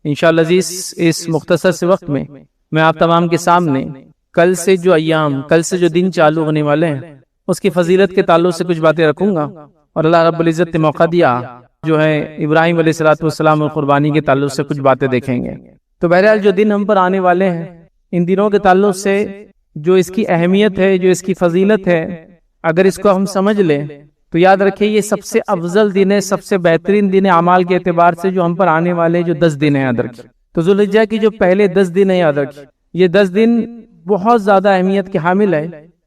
انشاءاللہ اس مختصر سے وقت میں آپ تمام کے سامنے کل سے جو ایام، کل سے جو دن چالو ہونے والے ہیں اس کی فضیلت کے تعلق سے کچھ باتیں رکھوں گا، اور اللہ رب العزت نے موقع دیا جو ہے ابراہیم علیہ السلام اور قربانی کے تعلق سے کچھ باتیں دیکھیں گے۔ تو بہرحال جو دن ہم پر آنے والے ہیں ان دنوں کے تعلق سے جو اس کی اہمیت ہے، جو اس کی فضیلت ہے، اگر اس کو ہم سمجھ لیں تو یاد رکھیں یہ سب سے افضل دن ہے، سب سے بہترین دن ہے اعمال کے اعتبار سے جو ہم پر آنے والے جو 10 دن ہیں یاد رکھیں۔ تو ذوالحجہ کی جو پہلے 10 دن ہیں یاد رکھیں، یہ 10 دن بہت زیادہ اہمیت کے حامل ہے۔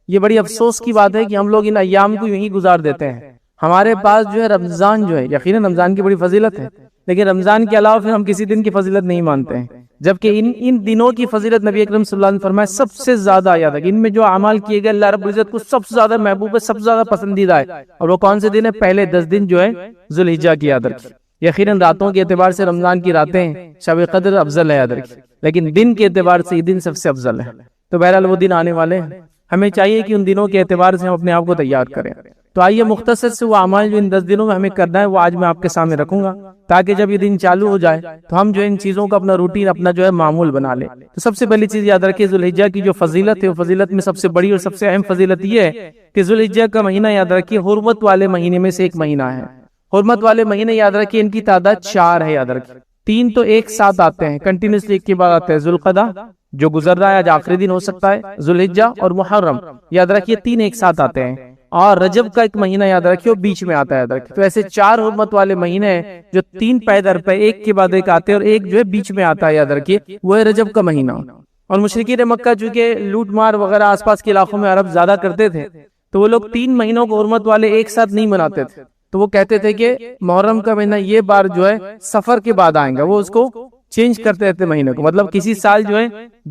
یہ بڑی افسوس کی بات ہے کہ ہم لوگ ان ایام کو یوں ہی گزار دیتے ہیں۔ ہمارے پاس جو ہے رمضان جو ہے، یقیناً رمضان کی بڑی فضیلت ہے، لیکن رمضان کے علاوہ پھر ہم کسی دن کی فضیلت نہیں مانتے ہیں، جبکہ ان دنوں کی فضیلت نبی اکرم صلی اللہ علیہ وسلم نے فرمایا سب سے زیادہ یاد ہے، ان میں جو اعمال کیے گئے اللہ رب العزت کو سب سے زیادہ محبوب ہے، سب سے زیادہ پسندیدہ ہے، اور وہ کون سے دن ہے؟ پہلے 10 دن جو ہے ذوالحجہ کی یاد رکھیں۔ یقیناً راتوں کے اعتبار سے رمضان کی راتیں شب قدر افضل ہے یاد رکھیں، لیکن دن کے اعتبار سے یہ دن سب سے افضل ہے۔ تو بہرحال وہ دن آنے والے ہیں، ہمیں چاہیے کہ ان دنوں کے اعتبار سے ہم اپنے آپ کو تیار کریں۔ تو آئیے مختصر سے وہ اعمال جو ان 10 دنوں میں ہمیں کرنا ہے وہ آج میں آپ کے سامنے رکھوں گا، تاکہ جب یہ دن چالو ہو جائے تو ہم جو ان چیزوں کا اپنا روٹین، اپنا جو ہے معمول بنا لیں۔ تو سب سے پہلی چیز یاد رکھیے ذوالحجہ کی جو فضیلت ہے، وہ فضیلت میں سب سے بڑی اور سب سے اہم فضیلت یہ ہے کہ ذوالحجہ کا مہینہ یاد رکھیے حرمت والے مہینے میں سے ایک مہینہ ہے۔ حرمت والے مہینے یاد رکھیے ان کی تعداد 4 ہے، یاد رکھیے 3 تو ایک ساتھ آتے ہیں، کنٹینیوسلی ایک کے بعد آتے ہیں، ذوالقعدہ جو گزر رہا ہے آج آخری دن ہو سکتا ہے، ذوالحجہ اور محرم یاد رکھیے 3 ایک ساتھ آتے ہیں، اور رجب کا ایک مہینہ یاد رکھیے وہ بیچ میں آتا ہے یاد رکھیے۔ تو ایسے 4 حرمت والے مہینے ہیں جو 3 پے در پے ایک کے بعد ایک آتے ہیں، اور ایک جو ہے بیچ میں آتا ہے یاد رکھیے وہ ہے رجب کا مہینہ۔ اور مشرکین مکہ چونکہ لوٹ مار وغیرہ آس پاس کے علاقوں میں عرب زیادہ کرتے تھے، تو وہ لوگ 3 مہینوں کو حرمت والے ایک ساتھ نہیں مناتے تھے، تو وہ کہتے تھے کہ محرم کا مہینہ یہ بار جو ہے سفر کے بعد آئیں گا، وہ اس کو چینج کرتے رہتے مہینے کو، مطلب کسی سال جو ہے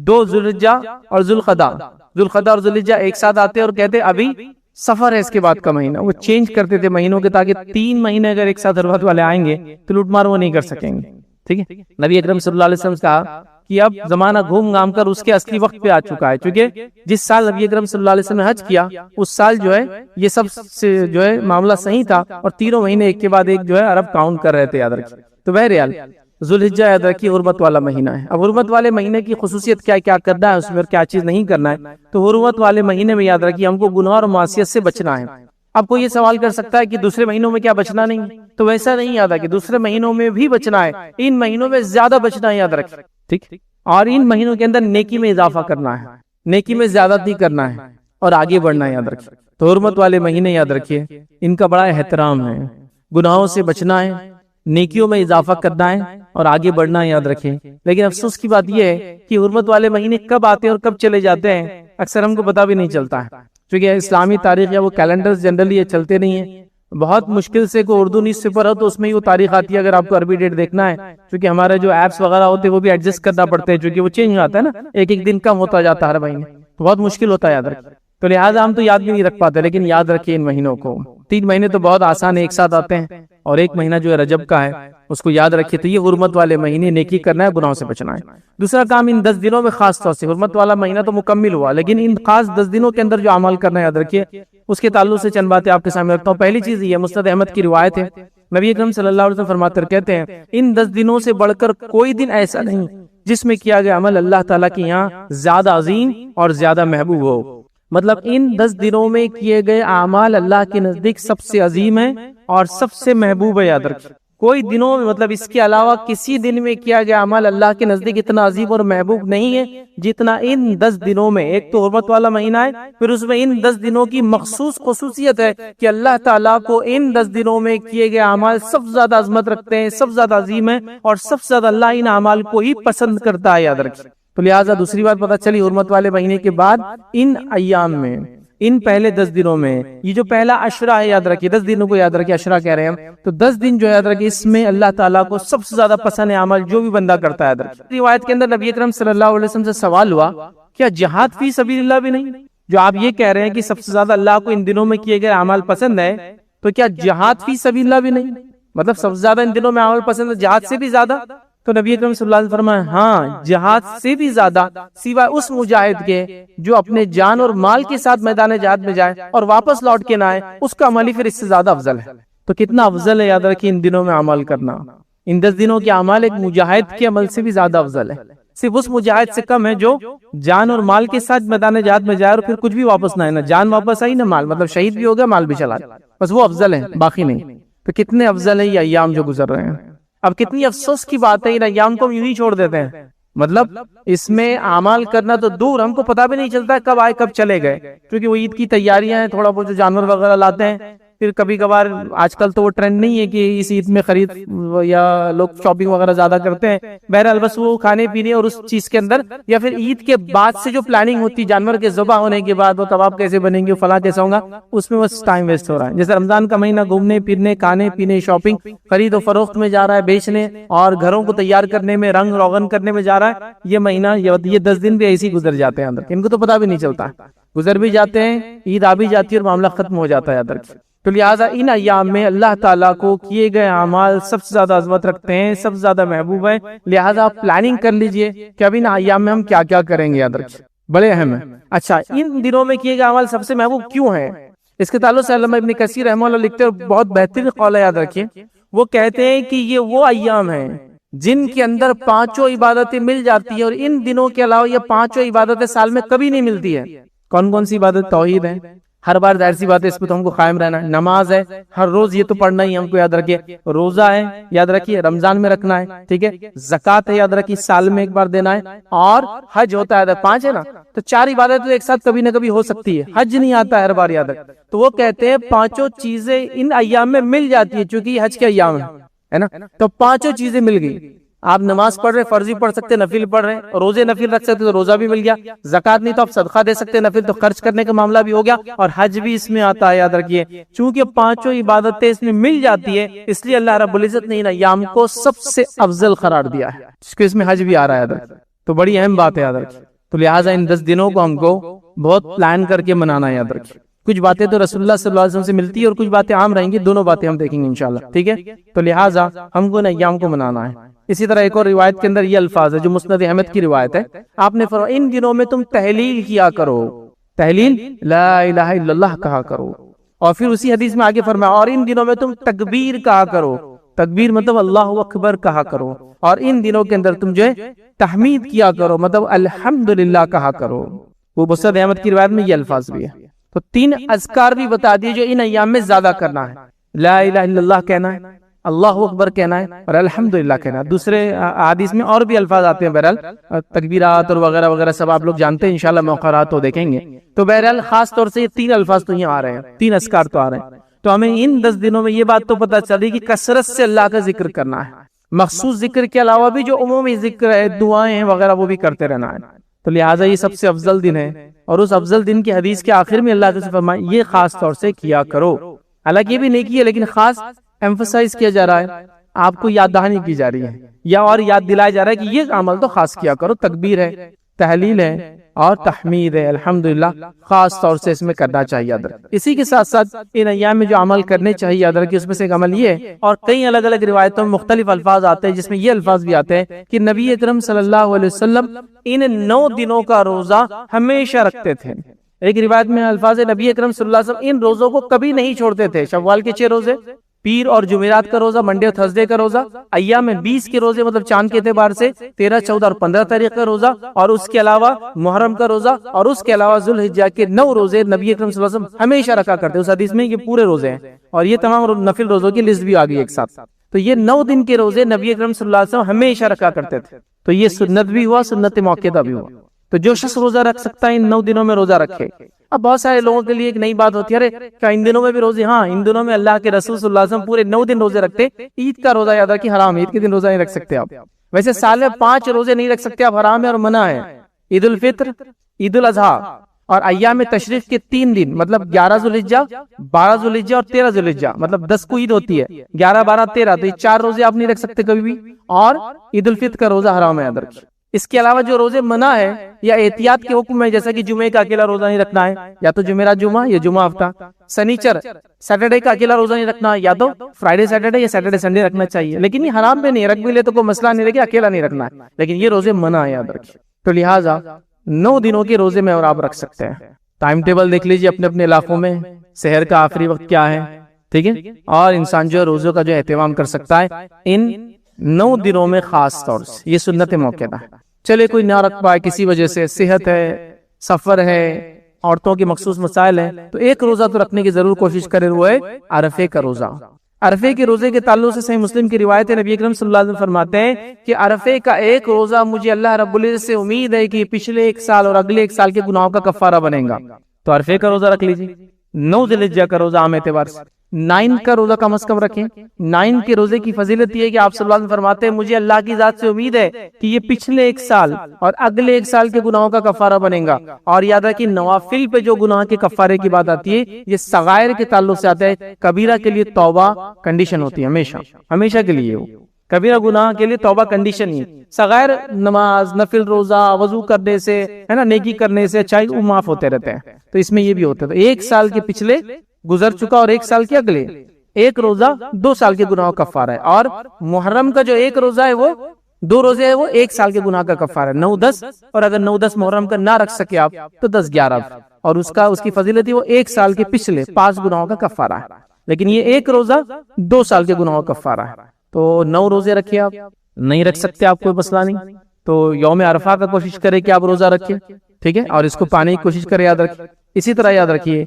2 ذوالحجہ اور ذوالقعدہ اور ذوالحجہ ایک ساتھ آتے اور کہتے ابھی سفر ہے اس کے بعد کا مہینہ، وہ چینج کرتے تھے مہینوں کے، تاکہ 3 مہینے اگر ایک ساتھ حرمت والے آئیں گے تو لوٹ مار وہ نہیں کر سکیں گے۔ ٹھیک ہے، نبی اکرم صلی اللہ علیہ وسلم نے کہا کہ اب زمانہ گھوم گھام کر اس کے اصلی وقت پہ آ چکا ہے، چونکہ جس سال نبی اکرم صلی اللہ علیہ وسلم نے حج کیا اس سال جو ہے یہ سب سے جو ہے معاملہ صحیح تھا، اور 3 مہینے ایک کے بعد ایک جو ہے عرب کاؤنٹ کر رہے تھے یاد رکھیے۔ تو بہرحال ذوالحجہ یاد رکھیے حرمت والا مہینہ ہے۔ اب حرمت والے مہینے کی خصوصیت کیا کرنا ہے اس میں، کیا چیز نہیں کرنا ہے، تو حرمت والے مہینے میں یاد رکھیے ہم کو گناہ اور معصیت سے بچنا ہے۔ اب کوئی یہ سوال کر سکتا ہے کہ دوسرے مہینوں میں کیا بچنا نہیں، تو ویسا نہیں یاد ہے کہ دوسرے مہینوں میں بھی بچنا ہے، ان مہینوں میں زیادہ بچنا ہے یاد رکھیے، ٹھیک، اور ان مہینوں کے اندر نیکی میں اضافہ کرنا ہے، نیکی میں زیادتی کرنا ہے اور آگے بڑھنا ہے یاد رکھیے۔ تو حرمت والے مہینے یاد رکھیے ان کا بڑا احترام ہے، گناہوں سے بچنا ہے، نیکیوں میں اضافہ کرنا ہے اور آگے بڑھنا ہے یاد رکھیں۔ لیکن افسوس کی بات یہ ہے کہ حرمت والے مہینے کب آتے ہیں اور کب چلے جاتے ہیں اکثر ہم کو پتہ بھی نہیں چلتا ہے، کیونکہ اسلامی تاریخ یا وہ کیلنڈرز جنرلی یہ چلتے نہیں ہیں، بہت مشکل سے کوئی اردو نیوز پیپر ہو تو اس میں ہی وہ تاریخ آتی ہے اگر آپ کو عربی ڈیٹ دیکھنا ہے، کیونکہ ہمارے جو ایپس وغیرہ ہوتے ہیں وہ بھی ایڈجسٹ کرنا پڑتے ہیں، کیونکہ وہ چینج ہوتا ہے نا، ایک دن کم ہوتا جاتا ہے ہر مہینے، تو بہت مشکل ہوتا ہے یاد رکھیں۔ تو لہٰذا ہم تو یاد بھی نہیں رکھ پاتے، لیکن یاد رکھیں ان مہینوں کو، 3 مہینے تو بہت آسان ایک ساتھ آتے ہیں، اور ایک مہینہ جو ہے رجب کا ہے اس کو یاد رکھیے۔ تو یہ حرمت والے مہینے، نیکی کرنا ہے، گناہوں سے بچنا ہے۔ دوسرا کام ان 10 دنوں میں خاص طور سے، حرمت والا مہینہ تو مکمل ہوا، لیکن ان خاص 10 دنوں کے اندر جو عمل کرنا ہے یاد رکھیے، اس کے تعلق سے چند باتیں آپ کے سامنے رکھتا ہوں۔ پہلی چیز یہ مسند احمد کی روایت ہے، نبی اکرم صلی اللہ علیہ وسلم فرماتے کہتے ہیں ان 10 دنوں سے بڑھ کر کوئی دن ایسا نہیں جس میں کیا گیا عمل اللہ تعالیٰ کے یہاں زیادہ عظیم اور زیادہ محبوب ہو۔ مطلب ان 10 دنوں میں کیے گئے اعمال اللہ کے نزدیک سب سے عظیم ہے اور سب سے محبوب ہے یاد رکھیں۔ کوئی دنوں میں مطلب اس کے علاوہ کسی دن میں کیا گیا عمل اللہ کے نزدیک اتنا عظیم اور محبوب نہیں ہے جتنا ان 10 دنوں میں۔ ایک تو حرمت والا مہینہ ہے، پھر اس میں ان 10 دنوں کی مخصوص خصوصیت ہے کہ اللہ تعالیٰ کو ان 10 دنوں میں کیے گئے اعمال سب سے زیادہ عظمت رکھتے ہیں، سب سے زیادہ عظیم ہے، اور سب سے زیادہ اللہ ان اعمال کو ہی پسند کرتا ہے یاد رکھیں۔ تو لہٰذا دوسری بات پتہ چلی حرمت والے مہینے کے بعد ان ایام میں، ان پہلے 10 دنوں میں، یہ جو پہلا عشرہ ہے یاد رکھیے، 10 دنوں کو یاد رکھیے عشرہ کہہ رہے ہیں ہم، تو 10 دن جو یاد رکھیے اس میں اللہ تعالیٰ کو سب سے زیادہ پسند ہے عمل جو بھی بندہ کرتا ہے یاد رکھیے۔ روایت کے اندر نبی اکرم صلی اللہ علیہ وسلم سے سوال ہوا کیا جہاد فی سبیل اللہ بھی نہیں؟ جو آپ یہ کہہ رہے ہیں کہ سب سے زیادہ اللہ کو ان دنوں میں کیے گئے اعمال پسند ہے، تو کیا جہاد فی سبیل اللہ بھی نہیں؟ مطلب سب سے زیادہ ان دنوں میں عمل پسند ہے جہاد سے بھی زیادہ؟ تو نبی اکرم صلی اللہ علیہ وسلم فرمایا ہاں، جہاد سے بھی زیادہ، سوائے اس مجاہد کے جو اپنے جان اور مال کے ساتھ میدان جہاد میں جائے اور واپس لوٹ کے نہ آئے، اس کا عمل ہی پھر اس سے زیادہ افضل ہے۔ تو کتنا افضل ہے یاد رکھیں ان دنوں میں عمل کرنا، ان 10 دنوں کے اعمال ایک مجاہد کے عمل سے بھی زیادہ افضل ہے، صرف اس مجاہد سے کم ہے جو جان اور مال کے ساتھ میدان جہاد میں جائے اور پھر کچھ بھی واپس نہ آئے، نہ جان واپس آئی نہ مال، مطلب شہید بھی ہو گیا مال بھی چلا گیا، بس وہ افضل ہے باقی نہیں۔ تو کتنے افضل ہیں یہ ایام جو گزر رہے ہیں۔ اب کتنی افسوس کی بات ہے ان ایام کو ہم یوں ہی چھوڑ دیتے ہیں، مطلب اس میں اعمال کرنا تو دور، ہم کو پتہ بھی نہیں چلتا ہے کب آئے کب چلے گئے، کیونکہ وہ عید کی تیاریاں ہیں، تھوڑا بہت جو جانور وغیرہ لاتے ہیں، پھر کبھی کبھار آج کل تو وہ ٹرینڈ نہیں ہے کہ اس عید میں خرید یا لوگ شاپنگ وغیرہ زیادہ کرتے ہیں، بہرحال بس وہ کھانے پینے اور اس چیز کے اندر، یا پھر عید کے بعد سے جو پلاننگ ہوتی جانور کے ذبح ہونے کے بعد وہ کباب کیسے بنیں گے فلاں کیسا ہوگا، اس میں بس ٹائم ویسٹ ہو رہا ہے۔ جیسے رمضان کا مہینہ گھومنے پھرنے کھانے پینے شاپنگ خرید و فروخت میں جا رہا ہے، بیچنے اور گھروں کو تیار کرنے میں رنگ روغن کرنے میں جا رہا ہے، یہ مہینہ یہ 10 دن بھی ایسے ہی گزر جاتے ہیں اندر، ان کو تو پتہ بھی نہیں چلتا، گزر بھی جاتے ہیں، عید آ بھی جاتی ہے اور معاملہ ختم ہو جاتا ہے ادھر۔ تو لہٰذا ان ایام میں اللہ تعالیٰ کو کیے گئے اعمال سب سے زیادہ عظمت رکھتے ہیں، سب سے زیادہ محبوب ہیں، لہٰذا آپ پلاننگ کر لیجئے کہ اب ان ایام میں ہم کیا کیا کریں گے، بڑے اہم ہیں۔ اچھا، ان دنوں میں کیے گئے اعمال سب سے محبوب کیوں ہیں؟ اس کے تعلق سے علامہ ابن کثیر رحمہ اللہ لکھتے ہیں، بہت بہترین قول ہے، یاد رکھیے، وہ کہتے ہیں کہ یہ وہ ایام ہیں جن کے اندر 5 عبادتیں مل جاتی ہیں، اور ان دنوں کے علاوہ یہ 5 عبادتیں سال میں کبھی نہیں ملتی ہے۔ کون کون سی عبادت؟ توحید ہے، ہر بار ظاہر سی بات ہے اس پہ تو ہم کو قائم رہنا ہے، نماز ہے ہر روز یہ تو پڑھنا ہی ہم کو یاد رکھیے، روزہ ہے یاد رکھیے رمضان میں رکھنا ہے، ٹھیک ہے، زکوٰۃ ہے یاد رکھیے سال میں ایک بار دینا ہے، اور حج ہوتا ہے 5 ہے نا، تو 4 عبادت تو ایک ساتھ کبھی نہ کبھی ہو سکتی ہے، حج نہیں آتا ہے ہر بار یاد رکھ، تو وہ کہتے ہیں 5 چیزیں ان ایام میں مل جاتی ہے، چونکہ یہ حج کے ایام ہے نا، تو 5 چیزیں مل گئی۔ آپ نماز پڑھ رہے فرضی پڑھ سکتے، نفل پڑھ رہے، روزے نفل رکھ سکتے تو روزہ بھی مل گیا، زکوٰۃ نہیں تو آپ صدقہ دے سکتے، نفل تو خرچ کرنے کا معاملہ بھی ہو گیا، اور حج بھی اس میں آتا ہے یاد رکھیے، چونکہ 5 عبادتیں اس میں مل جاتی ہے، اس لیے اللہ رب العزت نے ان ایام کو سب سے افضل قرار دیا ہے، جس کے اس میں حج بھی آ رہا ہے یاد رکھیے، تو بڑی اہم بات ہے یاد رکھیے۔ تو لہٰذا ان 10 دنوں کو ہم کو بہت پلان کر کے منانا ہے یاد رکھیے، کچھ باتیں تو رسول اللہ صلی اللہ علیہ وسلم سے ملتی ہے اور کچھ باتیں عام رہیں گی، دونوں باتیں ہم دیکھیں گے انشاءاللہ، ٹھیک ہے، تو لہٰذا ہم کو ان ایام کو منانا ہے۔ اسی طرح ایک اور روایت کے اندر یہ الفاظ ہے جو مسند احمد کی روایت ہے، آپ نے فرمایا ان دنوں میں تم تحلیل کیا کرو، تحلیل لا الہ الا اللہ کہا کرو، اور پھر اسی حدیث میں آگے فرمایا اور ان دنوں میں تم تکبیر کہا کرو، تکبیر مطلب اللہ اکبر کہا کرو، اور ان دنوں کے اندر تم جو ہے تحمید کیا کرو، مطلب الحمدللہ کہا کرو۔ وہ مسند احمد کی روایت میں یہ الفاظ بھی ہے۔ تو 3 اذکار بھی بتا دیے جو ان ایام میں زیادہ کرنا ہے، لا الہ الا اللہ کہنا ہے، اللہ اکبر کہنا ہے، اور الحمدللہ کہنا ہے۔ دوسرے حدیث میں اور بھی الفاظ آتے ہیں، بہرحال تکبیرات اور وغیرہ وغیرہ سب آپ لوگ جانتے ہیں، انشاءاللہ موقع رہا تو دیکھیں گے، تو بہرحال خاص طور سے یہ 3 الفاظ تو یہاں آ رہے ہیں، 3 اذکار تو آ رہے ہیں، تو ہمیں ان 10 دنوں میں یہ بات تو پتہ چلی کہ کثرت سے اللہ کا ذکر کرنا ہے، مخصوص ذکر کے علاوہ بھی جو عمومی ذکر ہے دعائیں ہیں وغیرہ وہ بھی کرتے رہنا ہے، تو لہٰذا یہ سب سے افضل دن ہے، اور اس افضل دن کی حدیث کے آخر میں اللہ تعالیٰ فرمائے یہ خاص طور سے کیا کرو، حالانکہ یہ بھی نہیں کیا لیکن خاص ایمفسائز کیا جا رہا ہے، آپ کو یاد دہانی کی جا رہی ہے، یا اور یاد دلایا جا رہا ہے کہ یہ عمل تو خاص کیا کرو، تکبیر ہے، تحلیل ہے اور تحمید ہے، الحمدللہ خاص طور سے اس میں کرنا چاہیے یاد رکھ۔ اسی کے ساتھ ساتھ ان ایام میں جو عمل کرنے چاہیے یاد رکھیں، اس میں سے ایک عمل یہ ہے، اور کئی الگ الگ روایتوں میں مختلف الفاظ آتے ہیں جس میں یہ الفاظ بھی آتے ہیں کہ نبی اکرم صلی اللہ علیہ وسلم ان 9 دنوں کا روزہ ہمیشہ رکھتے تھے۔ ایک روایت میں الفاظ نبی اکرم صلی اللہ علیہ وسلم ان روزوں کو کبھی نہیں چھوڑتے تھے، شوال کے 6 روزے، پیر اور جمعرات کا روزہ، منڈے اور تھرسڈے کا روزہ، ایام میں 20 کے روزے مطلب چاند کے اعتبار سے 13، 14 اور 15 تاریخ کا روزہ، اور اس کے علاوہ محرم کا روزہ، اور اس کے علاوہ ذوالحجہ کے 9 روزے نبی اکرم صلی اللہ علیہ وسلم ہمیشہ رکھا کرتے ہیں۔ اس حدیث میں یہ پورے روزے ہیں، اور یہ تمام نفل روزوں کی لسٹ بھی آ گئی ایک ساتھ، تو یہ 9 دن کے روزے نبی اکرم صلی اللہ علیہ وسلم ہمیشہ رکھا کرتے تھے، تو یہ سنت بھی ہوا، سنت موقعہ بھی ہوا، تو جو شخص روزہ رکھ سکتا ہے ان 9 دنوں میں روزہ رکھے۔ اب بہت سارے لوگوں کے لیے ایک نئی بات ہوتی ہے، ارے کیا ان دنوں میں بھی روزے؟ ہاں، ان دنوں میں اللہ کے رسول صلی اللہ علیہ وسلم پورے 9 دن روزے رکھتے، عید کا روزہ یاد رکھیں حرام ہے، عید کے دن روزہ نہیں رکھ سکتے آپ، ویسے سال میں 5 روزے نہیں رکھ سکتے آپ، حرام ہے اور منع ہے، عید الفطر، عید الاضحیٰ اور ایام تشریق کے 3 دن مطلب 11 ذوالحجہ، 12 ذوالحجہ اور 13 ذوالحجہ، مطلب 10 کو عید ہوتی ہے، 11، 12، 13، تو یہ 4 روزے آپ نہیں رکھ سکتے کبھی بھی، اور عید الفطر کا روزہ حرام ہے یاد رکھیں۔ اس کے علاوہ جو روزے منع ہے یا احتیاط کے حکم ہے، جیسا کہ جمعے کا اکیلا روزہ نہیں رکھنا ہے، یا تو جمعرات جمعہ یا جمعہ ہفتہ، سنیچر سیٹرڈے کا اکیلا روزہ نہیں رکھنا، یا تو فرائیڈے سیٹرڈے یا سیٹرڈے سنڈے رکھنا چاہیے، لیکن یہ حرام میں نہیں، رکھ بھی لے تو کوئی مسئلہ نہیں، لیکن اکیلا نہیں رکھنا ہے، لیکن یہ روزے منع ہے یاد رکھیں۔ تو لہٰذا 9 دنوں کے روزے میں اور آپ رکھ سکتے ہیں، ٹائم ٹیبل دیکھ لیجیے اپنے اپنے علاقوں میں، سحر کا آخری وقت کیا ہے، ٹھیک ہے، اور انسان جو ہے روزوں کا جو اہتمام کر سکتا ہے ان 9 دنوں میں خاص طور سے یہ سنت موقع ہے. چلے کوئی نہ رکھ پائے کسی وجہ سے، صحت ہے، سفر ہے، عورتوں کے مخصوص مسائل ہیں، تو ایک روزہ تو رکھنے کی ضرور کوشش کرے، وہ ہے عرفے کا روزہ. عرفے کے روزے کے تعلق سے صحیح مسلم کی روایت ہے، نبی اکرم صلی اللہ علیہ وسلم فرماتے ہیں کہ عرفے کا ایک روزہ مجھے اللہ رب العزت سے امید ہے کہ پچھلے 1 سال اور اگلے 1 سال کے گناہوں کا کفارہ بنے گا. تو عرفے کا روزہ رکھ لیجیے. 9 ذی الحجہ کا روزہ عام اعتبار سے 9 کا روزہ کم از کم رکھیں. 9 کے روزے کی فضیلت یہ ہے کہ آپ صلی اللہ علیہ وسلم فرماتے ہیں مجھے اللہ کی ذات سے امید ہے کہ یہ پچھلے 1 سال اور اگلے 1 سال کے گناہوں کا کفارہ بنے گا. اور یاد رکھیں نوافل پہ جو گناہ کے کفارے کی بات آتی ہے یہ صغائر کے تعلق سے آتا ہے. کبیرہ کے لیے توبہ کنڈیشن ہوتی ہے، ہمیشہ کے لیے. کبیرہ گناہ کے لیے توبہ کنڈیشن ہی. صغائر نماز، نفل روزہ، وضو کرنے سے، ہے نا، نیکی کرنے سے اچھائی وہ معاف ہوتے رہتے ہیں. تو اس میں یہ بھی ہوتا ہے. تو 1 سال کے پچھلے گزر چکا اور 1 سال کے اگلے، ایک روزہ 2 سال کے گناہوں کا کفارہ ہے. اور محرم کا جو ایک روزہ ہے وہ 2 روزے ہے وہ 1 سال کے گناہ کا کفارہ ہے. 9-10 اور اگر 9-10 محرم کا نہ رکھ سکے آپ تو 10-11 اور اس کی فضیلت ہے وہ 1 سال کے پچھلے 5 گناہوں کا کفارہ ہے. لیکن یہ ایک روزہ 2 سال کے گناہوں کا کفارہ ہے. تو 9 روزے رکھیے. آپ نہیں رکھ سکتے آپ کوئی مسئلہ نہیں، تو یوم عرفہ کا کوشش کرے کہ آپ روزہ رکھیں، ٹھیک ہے، اور اس کو پانے کی کوشش کرے. یاد رکھیں اسی طرح یاد رکھیے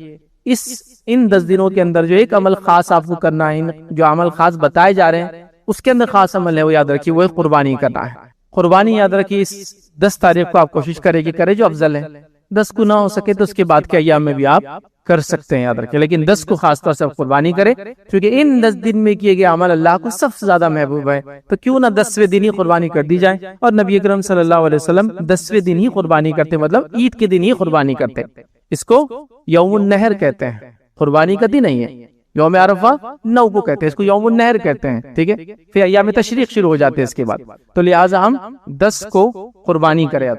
ان 10 دنوں کے اندر جو ایک عمل خاص آپ کو کرنا ہے، جو عمل خاص بتائے جا رہے ہیں اس کے اندر خاص عمل ہے وہ یاد رکھیے، وہ قربانی کرنا ہے. قربانی یاد رکھیے اس 10 تاریخ کو آپ کوشش کرے کہ کرے جو افضل ہے. 10 کو نہ ہو سکے تو اس کے بعد کے ایام میں بھی آپ کر سکتے ہیں، یاد رکھیں. لیکن 10 کو خاص طور سے قربانی کرے کیونکہ ان 10 دن میں کیے گئے عمل اللہ کو سب سے زیادہ محبوب ہے. تو کیوں نہ 10ویں دن ہی قربانی کر دی جائے. اور نبی اکرم صلی اللہ علیہ وسلم 10ویں دن ہی قربانی کرتے، مطلب عید کے دن ہی قربانی کرتے. اس کو یوم النحر کہتے ہیں، قربانی کا دن نہیں ہے. یوم عرفہ 9 کو کہتے ہیں، اس کو یوم النحر کہتے ہیں، ٹھیک ہے. پھر ایام تشریق شروع ہو جاتے ہیں اس کے بعد. تو لہٰذا ہم 10 کو قربانی کریں.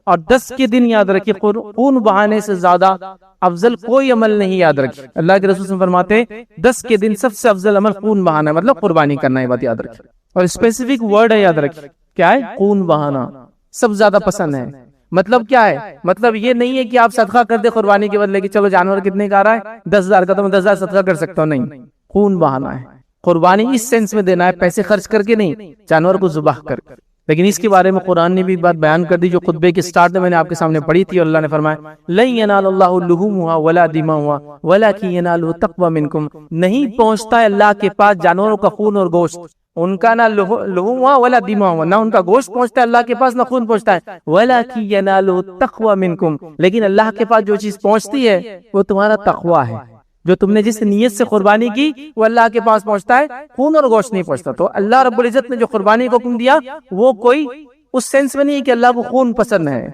اور 10 کے دن یاد رکھیے خون بہانے سے زیادہ افضل کوئی عمل نہیں. یاد رکھیے اللہ کے رسول فرماتے ہیں 10 کے دن سب سے افضل عمل خون بہانا ہے، مطلب قربانی کرنا ہے. بات یاد رکھیے. اور اسپیسیفک ورڈ ہے، یاد رکھیے کیا ہے، خون بہانا. سب زیادہ پسند ہے. مطلب کیا ہے؟ مطلب یہ نہیں ہے کہ آپ صدقہ کر دے قربانی کے بدلے کہ چلو جانور کتنے کا آ رہا ہے 10,000 کا تو میں 10,000 صدقہ کر سکتا ہوں. نہیں، خون بہانا ہے. قربانی اس سینس میں دینا ہے، پیسے خرچ کر کے نہیں، جانور کو ذبح کر کے. لیکن اس کے بارے میں قرآن نے بھی بات بیان کر دی جو خطبے کے سٹارٹ میں نے آپ کے سامنے پڑھی تھی. اور اللہ نے فرمایا لن ینال اللہ لحومھا ولا دماؤھا ولکن ینالہ التقوی منکم. نہیں پہنچتا ہے اللہ کے پاس جانوروں کا خون اور گوشت، ان کا نہ لحومھا ولا دماؤھا، نہ ان کا گوشت پہنچتا ہے اللہ کے پاس، نہ خون پہنچتا ہے. ولکن ینالہ التقوی منکم، لیکن اللہ کے پاس جو چیز پہنچتی ہے وہ تمہارا تقوی ہے. جو تم نے جس نیت سے قربانی کی وہ اللہ کے پاس پہنچتا ہے، خون اور گوشت نہیں پہنچتا. تو اللہ رب العزت نے جو قربانی کو حکم دیا وہ کوئی اس سینس میں نہیں ہے کہ اللہ کو خون پسند ہے،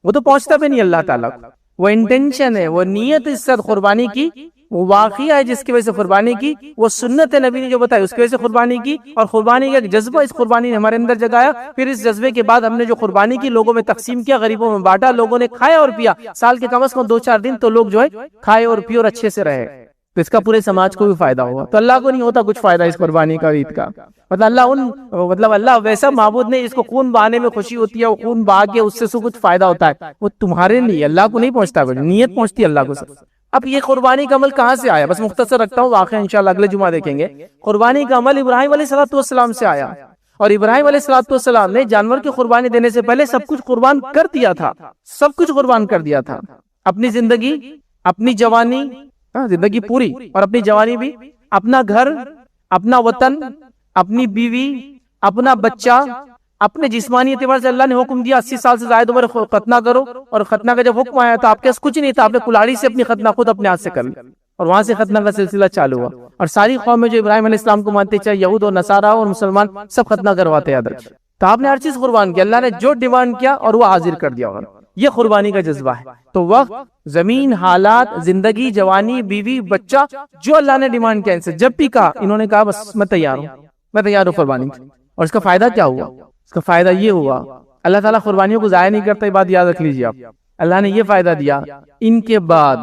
وہ تو پہنچتا بھی نہیں اللہ تعالیٰ کو. وہ انٹینشن ہے، وہ نیت اس سے قربانی کی، وہ واقعہ ہے جس کی وجہ سے قربانی کی، وہ سنت نبی نے جو بتائی اس کی وجہ سے قربانی کی. اور قربانی کا ایک جذبہ اس قربانی نے ہمارے اندر جگایا. پھر اس جذبے کے بعد ہم نے جو قربانی کی لوگوں میں تقسیم کیا، غریبوں میں بانٹا، لوگوں نے کھایا اور پیا. سال کے کم از کم 2-4 دن تو لوگ جو ہے کھائے اور پیے اور اچھے سے رہے. تو اس کا پورے سماج کو بھی فائدہ ہوا. تو اللہ کو نہیں ہوتا کچھ فائدہ اس قربانی کا، عید کا. مطلب اللہ ویسا معبود نہیں جس کو خون بہانے میں خوشی ہوتی ہے، وہ خون بہا کے اس سے کچھ فائدہ ہوتا ہے. وہ تمہارے لیے، اللہ کو نہیں پہنچتا کچھ، نیت پہنچتی ہے اللہ کو سب. اب یہ قربانی کا عمل کہاں سے آیا؟ بس مختصر رکھتا ہوں، واقعہ انشاءاللہ اگلے جمعہ دیکھیں گے. قربانی کا عمل ابراہیم علیہ السلام سے آیا. اور ابراہیم علیہ السلام نے جانور کی قربانی دینے سے پہلے سب کچھ قربان کر دیا تھا. سب کچھ قربان کر دیا تھا. اپنی زندگی، اپنی جوانی، زندگی پوری اور اپنی جوانی بھی، اپنا گھر، اپنا وطن، اپنی بیوی، اپنا بچہ، اپنے جسمانی اعتبار سے اللہ نے حکم دیا 80 سال سے زائد عمر ختنہ کرو. اور ختنہ کا جب حکم آیا تو آپ کے پاس کچھ نہیں تھا، آپ نے کلاڑی سے اپنی ختنہ خود اپنے ہاتھ سے کر لی اور وہاں سے ختنہ کا سلسلہ چالو ہوا. اور ساری قومیں جو ابراہیم علیہ السلام کو مانتے، چاہے یہود اور نصارہ اور مسلمان، سب ختنہ کرواتے. یاد رکھیں تو آپ نے ہر چیز قربان کیا، اللہ نے جو ڈیمانڈ کیا اور وہ حاضر کر دیا. اور یہ قربانی کا جذبہ ہے. تو وقت، زمین، حالات، زندگی، جوانی، بیوی، بچہ، جو اللہ نے ڈیمانڈ کیا ان سے، جب بھی کہا انہوں نے کہا بس میں تیار ہوں قربانی کی. اور اس کا فائدہ کیا ہوا؟ اس کا فائدہ یہ ہوا، اللہ تعالیٰ قربانیوں کو ضائع نہیں کرتا. یہ بات یاد رکھ لیجیے آپ. اللہ نے یہ فائدہ دیا ان کے بعد،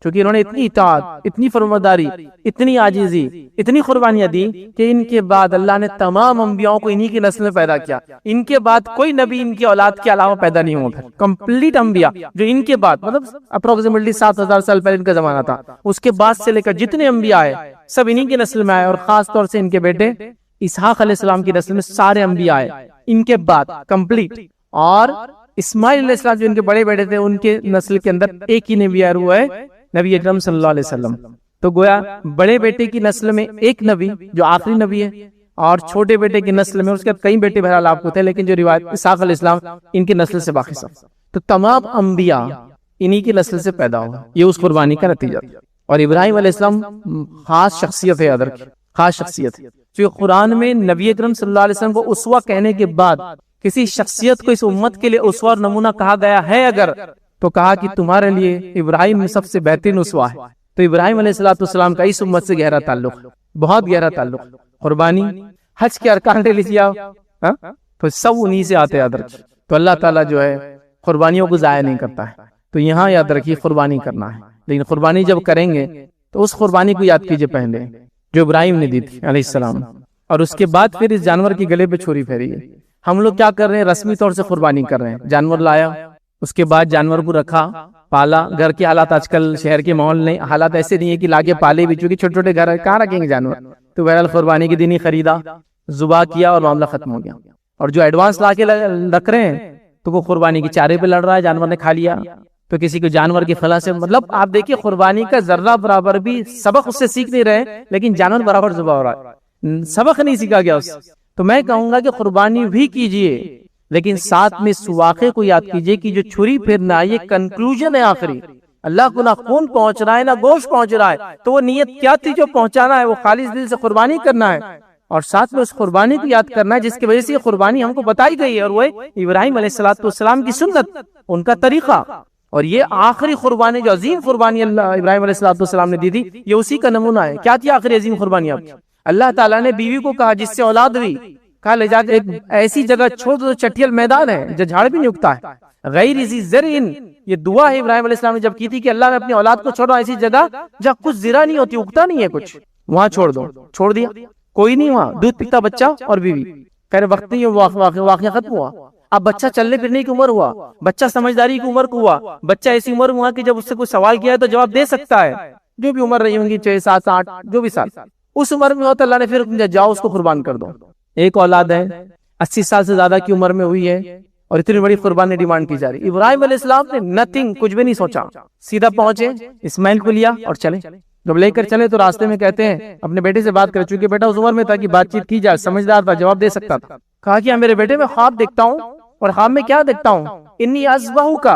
چونکہ انہوں نے اتنی اطاعت، اتنی فرمانبرداری، اتنی عاجزی، اتنی قربانیاں دی کہ ان کے بعد اللہ نے تمام انبیاءوں کو انہی کی نسل میں پیدا کیا. ان کے بعد کوئی نبی ان کی اولاد کے علاوہ پیدا نہیں ہوا. کمپلیٹ انبیاء جو ان کے بعد، مطلب اپروکسیمیٹلی 7,000 سال پہلے ان کا زمانہ تھا، اس کے بعد سے لے کر جتنے انبیاء آئے سب انہی کی نسل میں آئے. اور خاص طور سے ان کے بیٹے اسحاق علیہ السلام کی نسل میں سارے انبیاء آئے ان کے بعد کمپلیٹ، اور اسماعیل علیہ السلام جو ان کے بڑے بیٹے تھے ان کے نسل کے اندر ایک ہی نبی آیا ہوا ہے، نبی اکرم صلی اللہ علیہ وسلم. تو گویا بڑے بیٹے کی نسل میں ایک نبی جو آخری نبی ہے، اور چھوٹے بیٹے کی نسل میں اس کے کئی بیٹے بہرحال آپ کو تھے، لیکن جو روایت اسحاق علیہ السلام ان کی نسل سے باقی سب. تو تمام انبیاء انہی کی نسل سے پیدا ہوا، یہ اس قربانی کا نتیجہ. اور ابراہیم علیہ السلام خاص شخصیت ہے، یاد رکھیں خاص شخصیت ہے. جو قرآن میں نبی اکرم صلی اللہ علیہ وسلم کو اسوہ کہنے کے بعد کسی شخصیت کو اس امت کے لیے اسوہ اور نمونہ کہا گیا ہے اگر، تو کہا کہ تمہارے لیے ابراہیم میں سب سے بہترین اسوہ ہے. تو ابراہیم علیہ السلام کا اس امت سے گہرا تعلق، بہت گہرا تعلق. قربانی، حج کے ارکان لے لیجیے آپ، تو سب انہی سے آتے، یاد رکھیے. تو اللہ تعالیٰ جو ہے قربانیوں کو ضائع نہیں کرتا ہے. تو یہاں یاد رکھیے قربانی کرنا ہے، لیکن قربانی جب کریں گے تو اس قربانی کو یاد کیجئے پہلے جو ابراہیم نے دی تھی علیہ السلام، اور اس کے بعد پھر اس جانور کی گلے پہ چھری پھیری ہے. ہم لوگ کیا کر رہے ہیں؟ رسمی طور سے قربانی کر رہے ہیں. جانور لایا، اس کے بعد جانور کو رکھا، پالا. گھر کے حالات آج کل شہر کے ماحول نہیں، حالات ایسے نہیں ہے کہ لاگے پالے بھی، چونکہ چھوٹے چھوٹے گھر کہاں رکھیں گے جانور. تو بہرحال قربانی کے دن ہی خریدا، ذبح کیا اور معاملہ ختم ہو گیا. اور جو ایڈوانس لا کے رکھ رہے ہیں تو وہ قربانی کے چارے پہ لڑ رہا ہے، جانور نے کھا لیا. تو کسی کو جانور کی خلا سے مطلب، آپ دیکھیے قربانی کا ذرہ برابر بھی سبق اس سے سیکھ نہیں رہے، لیکن جانور برابر ذبح ہو رہا ہے، سبق نہیں سیکھا گیا اس سے. تو میں کہوں گا کہ قربانی بھی کیجئے، لیکن ساتھ میں اس واقعے کو یاد کیجئے کہ جو چھری پھیرنا یہ کنکلوژن ہے آخری. اللہ کو نہ خون پہنچ رہا ہے نہ گوشت پہنچ رہا ہے، تو وہ نیت کیا تھی جو پہنچانا ہے؟ وہ خالص دل سے قربانی کرنا ہے، اور ساتھ میں اس قربانی کو یاد کرنا ہے جس کی وجہ سے یہ قربانی ہم کو بتائی گئی ہے، اور وہ ابراہیم علیہ السلام کی سنت، ان کا طریقہ. اور یہ آخری قربانی جو عظیم قربانی اللہ ابراہیم علیہ السلام نے دی تھی، یہ اسی کا نمونہ ہے. کیا تھی آخری عظیم قربانی آپ کی؟ اللہ تعالیٰ نے بیوی کو کہا جس سے اولاد ہوئی، کہا لے جا ایک ایسی جگہ چھوڑ دو چٹیل میدان ہے جو جھاڑ بھی نہیں اگتا ہے، غیر ذی زرع. یہ دعا ہے ابراہیم علیہ السلام نے جب کی تھی کہ اللہ میں اپنی اولاد کو چھوڑا ایسی جگہ جہاں کچھ زرع نہیں ہوتی، اگتا نہیں ہے کچھ، وہاں چھوڑ دو. چھوڑ دیا، کوئی نہیں وہاں، دودھ پیتا بچہ اور بیوی. خیر وقت نہیں واقعہ ختم ہوا. اب بچہ چلنے پھرنے کی عمر ہوا، بچہ سمجھداری کی عمر کو ہوا، بچہ ایسی عمر ہوا کہ جب اس سے کوئی سوال کیا ہے تو جواب دے سکتا ہے، جو بھی عمر رہی ہوں گی 6 7 8 جو بھی سال اس عمر میں ہو، تو اللہ نے پھر جاؤ اس کو قربان کر دو. ایک اولاد ہے 80 سال سے زیادہ کی عمر میں ہوئی ہے، اور اتنی بڑی قربانی ڈیمانڈ کی جا رہی. ابراہیم علیہ السلام نے نتھنگ، کچھ بھی نہیں سوچا، سیدھا پہنچے، اسماعیل کو لیا اور چلے. جب لے کر چلے تو راستے میں کہتے ہیں اپنے بیٹے سے بات کرے، چونکہ بیٹا اس عمر میں تھا کہ بات چیت کی جائے، سمجھدار تھا، جواب دے سکتا تھا. کہا کہ میرے بیٹے میں خواب دیکھتا ہوں، اور خواب میں کیا دیکھتا ہوں؟ انی اذبحک،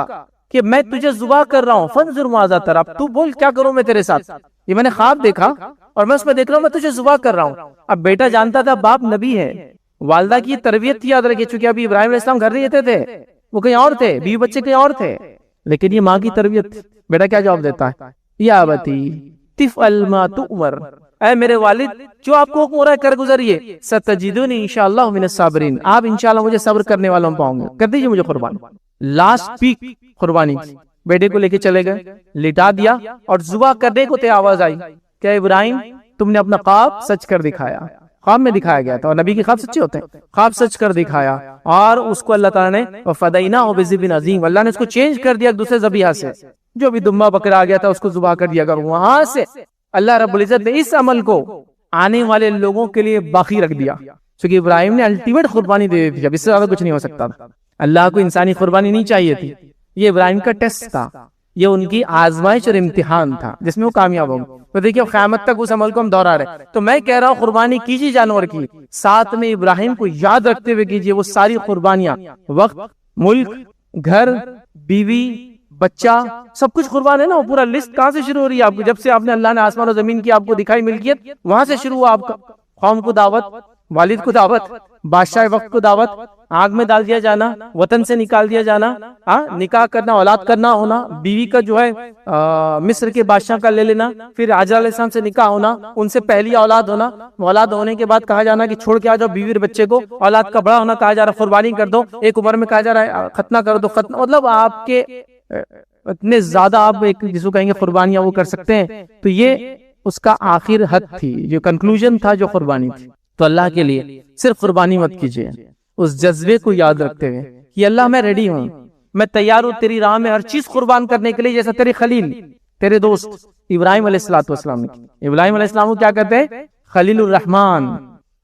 کہ میں تجھے ذبح کر رہا ہوں، فانظر ماذا تری، اب تو بول کیا کروں میں تیرے ساتھ. یہ میں نے خواب دیکھا اور میں اس میں دیکھ رہا ہوں میں تجھے ذبح کر رہا ہوں. اب بیٹا جانتا تھا باپ نبی ہے، والدہ کی تربیت تھی، یاد رکھیے، چونکہ ابھی ابراہیم علیہ السلام گھر نہیں رہتے تھے، وہ کہیں اور تھے، بیوی بچے کہیں اور تھے، لیکن یہ ماں کی تربیت تھی. بیٹا کیا جواب دیتا ہے؟ یا ابتی تفعل ما تؤمر، اے میرے والد جو آپ کو حکم ہو رہا ہے کر گزریے، ستجدونی انشاءاللہ من الصابرین، آپ انشاءاللہ مجھے صبر کرنے والوں میں پاؤں گے، کر دیجئے مجھے قربان. لاسٹ پیک قربانی کی، بیٹے کو لے کے چلے گئے، لٹا دیا اور ذبح کرنے کو تے آواز آئی کہ ابراہیم تم نے اپنا خواب سچ کر دکھایا. خواب میں دکھایا گیا تھا، اور نبی کے خواب سچے ہوتے ہیں، خواب سچ کر دکھایا، اور اس کو اللہ تعالیٰ نے وفدیناہ بذبح عظیم، اللہ نے اس کو چینج کر دیا ایک دوسرے ذبیحہ سے. جو بھی دمبا بکرا آ گیا تھا اس کو ذبح کر دیا. وہاں سے اللہ رب العزت نے اس عمل کو آنے والے لوگوں کے لیے باقی رکھ دیا، کیونکہ ابراہیم نے الٹیمیٹ قربانی دے دی تھی، اب اس سے زیادہ کچھ نہیں ہو سکتا تھا. اللہ کو انسانی قربانی نہیں چاہیے تھی، یہ ابراہیم کا ٹیسٹ تھا، یہ ان کی آزمائش اور امتحان تھا جس میں وہ کامیاب ہو گئے. تو دیکھیے قیامت تک اس عمل کو ہم دہرا رہے. تو میں کہہ رہا ہوں قربانی کیجیے جانور کی، ساتھ میں ابراہیم کو یاد رکھتے ہوئے کیجیے وہ ساری قربانیاں، وقت، ملک، گھر، بیوی، بچہ، سب کچھ قربان ہے نا. وہ پورا لسٹ کہاں سے شروع ہو رہی ہے آپ کو؟ جب سے آپ نے اللہ نے آسمان و زمین کی آپ کو دکھائی ملکیت، وہاں سے شروع ہوا آپ کا. قوم کو دعوت، والد کو دعوت، بادشاہ وقت کو دعوت، آگ میں ڈال دیا جانا، وطن سے نکال دیا جانا، نکاح کرنا، اولاد کرنا ہونا، بیوی کا جو ہے مصر کے بادشاہ کا لے لینا، پھر حاجر علیہ السلام سے نکاح ہونا، ان سے پہلی اولاد ہونا، اولاد ہونے کے بعد کہا جانا کہ چھوڑ کے آ جاؤ بیوی اور بچے کو، اولاد کا بڑا ہونا، کہا جا رہا قربانی کر دو، ایک عمر میں کہا جا رہا ہے ختنہ کر دو، ختنہ مطلب آپ کے اتنے زیادہ آپ ایک جس کو کہیں گے قربانیاں وہ کر سکتے ہیں. تو یہ اس کا آخر حد تھی، جو کنکلوژن تھا جو قربانی تھی. تو اللہ کے لیے صرف قربانی مت کیجیے، اس جذبے کو یاد رکھتے ہوئے کہ اللہ میں ریڈی ہوں، میں تیار ہوں تیری راہ میں ہر چیز قربان کرنے کے لیے، جیسا تیرے خلیل، تیرے دوست ابراہیم علیہ السلام نے کی. ابراہیم علیہ السلام کو کیا کہتے ہیں؟ خلیل الرحمن،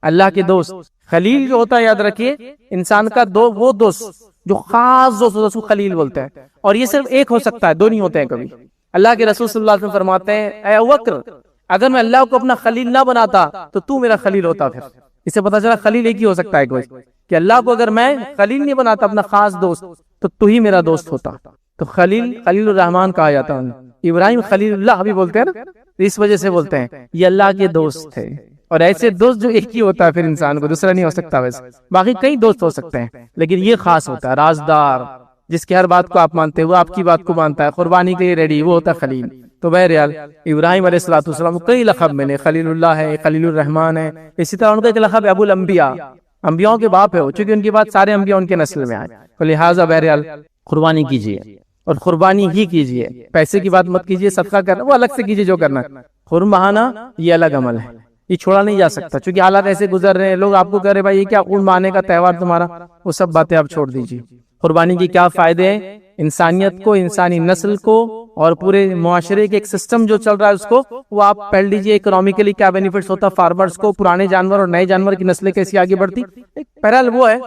اللہ کے دوست. خلیل جو ہوتا ہے یاد رکھیے انسان کا وہ دوست جو خاص دوست ہوتا ہے اس کو خلیل بولتے ہیں. اور یہ صرف ایک ہو سکتا ہے، دو نہیں ہوتے ہیں کبھی. اللہ کے رسول صلی اللہ علیہ وسلم فرماتے ہیں اے ابوبکر اگر میں اللہ کو اپنا خلیل نہ بناتا تو میرا خلیل ہوتا. پھر اس سے پتا چلا خلیل ایک ہی ہو سکتا ہے کوئی، کہ اللہ کو اگر میں خلیل نہیں بناتا اپنا خاص دوست تو ہی میرا دوست ہوتا. تو خلیل الرحمن کہا جاتا ہے. ابراہیم خلیل اللہ بھی بولتے ہیں نا، اس وجہ سے بولتے ہیں یہ اللہ کے دوست تھے. اور ایسے دوست جو ایک ہی ہوتا ہے پھر انسان کو دوسرا نہیں ہو سکتا. ویسے باقی کئی دوست ہو سکتے ہیں لیکن یہ خاص ہوتا ہے، رازدار، جس کی ہر بات کو آپ مانتے ہیں، وہ آپ کی بات کو مانتا ہے، قربانی کے لیے ریڈی، وہ ہوتا ہے خلیل. تو بہرحال ابراہیم علیہ السلام کو کئی لقب ملے، خلیل اللہ ہے، خلیل الرحمن ہے. اسی طرح ان کا ایک لقب ابو الانبیاء، انبیاءوں کے باپ ہے وہ، چونکہ ان کی بات سارے انبیاء ان کے نسل میں آئے. تو لہٰذا بہرحال قربانی کیجیے اور قربانی ہی کیجیے. پیسے کی بات مت کیجیے، صدقہ کرنا وہ الگ سے کیجیے جو کرنا. خرم بہانا یہ الگ عمل ہے، یہ چھوڑا نہیں جا سکتا چونکہ حالات ایسے گزر رہے ہیں. لوگ آپ کو کہہ رہے بھائی یہ کیا خون بہانے کا تہوار تمہارا، وہ سب باتیں آپ چھوڑ دیجیے. قربانی کی کیا فائدے ہیں انسانیت کو، انسانی نسل کو، اور پورے معاشرے کے ایک سسٹم جو چل رہا ہے اس کو، وہ آپ پڑھ لیجئے. اکنامیکلی کیا بینیفٹس ہوتا فارمرز کو، پرانے جانور اور نئے جانور کی نسلیں کیسی آگے بڑھتی. بہرحال وہ ہے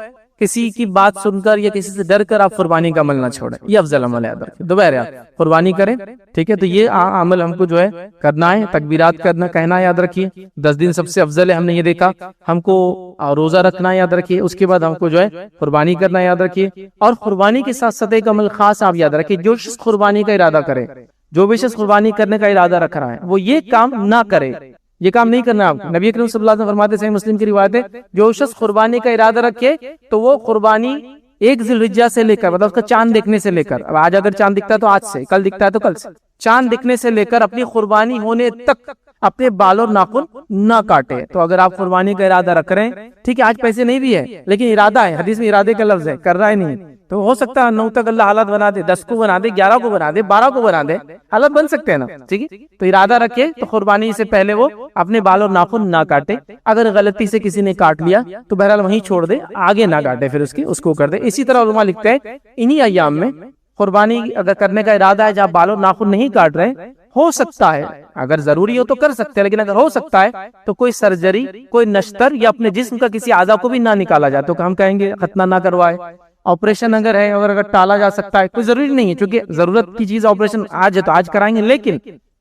کسی کی بات سن کر یا کسی سے ڈر کر آپ قربانی کا عمل نہ چھوڑیں، یہ افضل عمل ہے. دوبارہ قربانی کریں، ٹھیک ہے. تو یہ عمل ہم کو جو ہے کرنا ہے، تکبیرات کرنا کہنا یاد رکھیے. 10 دن سب سے افضل ہے، ہم نے یہ دیکھا. ہم کو روزہ رکھنا یاد رکھیے، اس کے بعد ہم کو جو ہے قربانی کرنا یاد رکھیے. اور قربانی کے ساتھ ساتھ ایک عمل خاص آپ یاد رکھیے، جو شخص قربانی کا ارادہ کرے، جو بھی شخص قربانی کرنے کا ارادہ رکھ رہا ہے وہ یہ کام نہ کرے. یہ کام نہیں کرنا آپ. نبی کریم صلی اللہ علیہ وسلم فرماتے ہیں، صحیح مسلم کی روایت ہے، جو شخص قربانی کا ارادہ رکھے تو وہ قربانی 1 ذی الحجہ سے لے کر، مطلب اس کا چاند دیکھنے سے لے کر، اب آج اگر چاند دکھتا ہے تو آج سے، کل دکھتا ہے تو کل سے، چاند دکھنے سے لے کر اپنی قربانی ہونے تک اپنے بال اور ناخن نہ کاٹے. تو اگر آپ قربانی کا ارادہ رکھ رہے ہیں، ٹھیک ہے، آج پیسے نہیں بھی ہے لیکن ارادہ ہے، حدیث میں ارادے کا لفظ ہے، کر رہا ہے نہیں، تو ہو سکتا ہے 9 تک اللہ حالات بنا دے، 10 کو بنا دے، 11 کو بنا دے، 12 کو بنا دے، حالات بن سکتے ہیں نا. ٹھیک ہے، تو ارادہ رکھے تو قربانی سے پہلے وہ اپنے بال اور ناخن نہ کاٹے. اگر غلطی سے کسی نے کاٹ لیا تو بہرحال وہیں چھوڑ دے، آگے نہ کاٹے، پھر اس کو کر دے. اسی طرح علماء لکھتے ہیں انہی ایام میں قربانی اگر کرنے کا ارادہ ہے جہاں بال اور ناخن نہیں کاٹ رہے، ہو سکتا ہے اگر ضروری ہو تو کر سکتے ہیں، لیکن اگر ہو سکتا ہے تو کوئی سرجری، کوئی نشتر یا اپنے جسم کا کسی اعضاء کو بھی نہ نکالا جائے. تو ہم کہیں گے ختنہ نہ کروائے. آپریشن اگر ہے اور اگر ٹالا جا سکتا ہے، کوئی ضروری نہیں ہے، چونکہ ضرورت کی چیز آپریشن آج ہے تو آج کرائیں گے، لیکن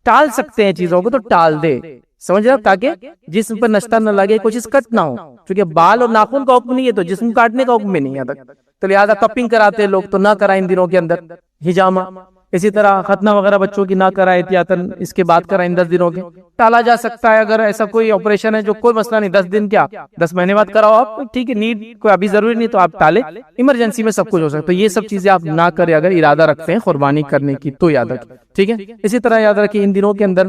ٹال سکتے ہیں چیزوں کو تو ٹال دے، سمجھ رہے، تاکہ جسم پر نشتر نہ لگے، کوئی چیز کٹ نہ ہو. چونکہ بال اور ناخن کا حکم نہیں ہے تو جسم کاٹنے کا حکم بھی نہیں ہے. تو لہٰذا کپنگ کراتے ہیں لوگ تو نہ کرائیں ان دنوں کے اندر، ہجامہ. اسی طرح ختنہ وغیرہ بچوں کی نہ کرائے احتیاطاً، اس کے بعد کرائیں 10 دنوں کے. ٹالا جا سکتا ہے اگر ایسا کوئی آپریشن ہے جو کوئی مسئلہ نہیں، 10 دن کیا 10 مہینے بعد کراؤ آپ، ٹھیک ہے، نیڈ کوئی ابھی ضروری نہیں تو آپ ٹالے، ایمرجنسی میں سب کچھ ہو سکتا ہے. تو یہ سب چیزیں آپ نہ کریں اگر ارادہ رکھتے ہیں قربانی کرنے کی تو یاد رکھیں، ٹھیک ہے. اسی طرح یاد رکھیں ان دنوں کے اندر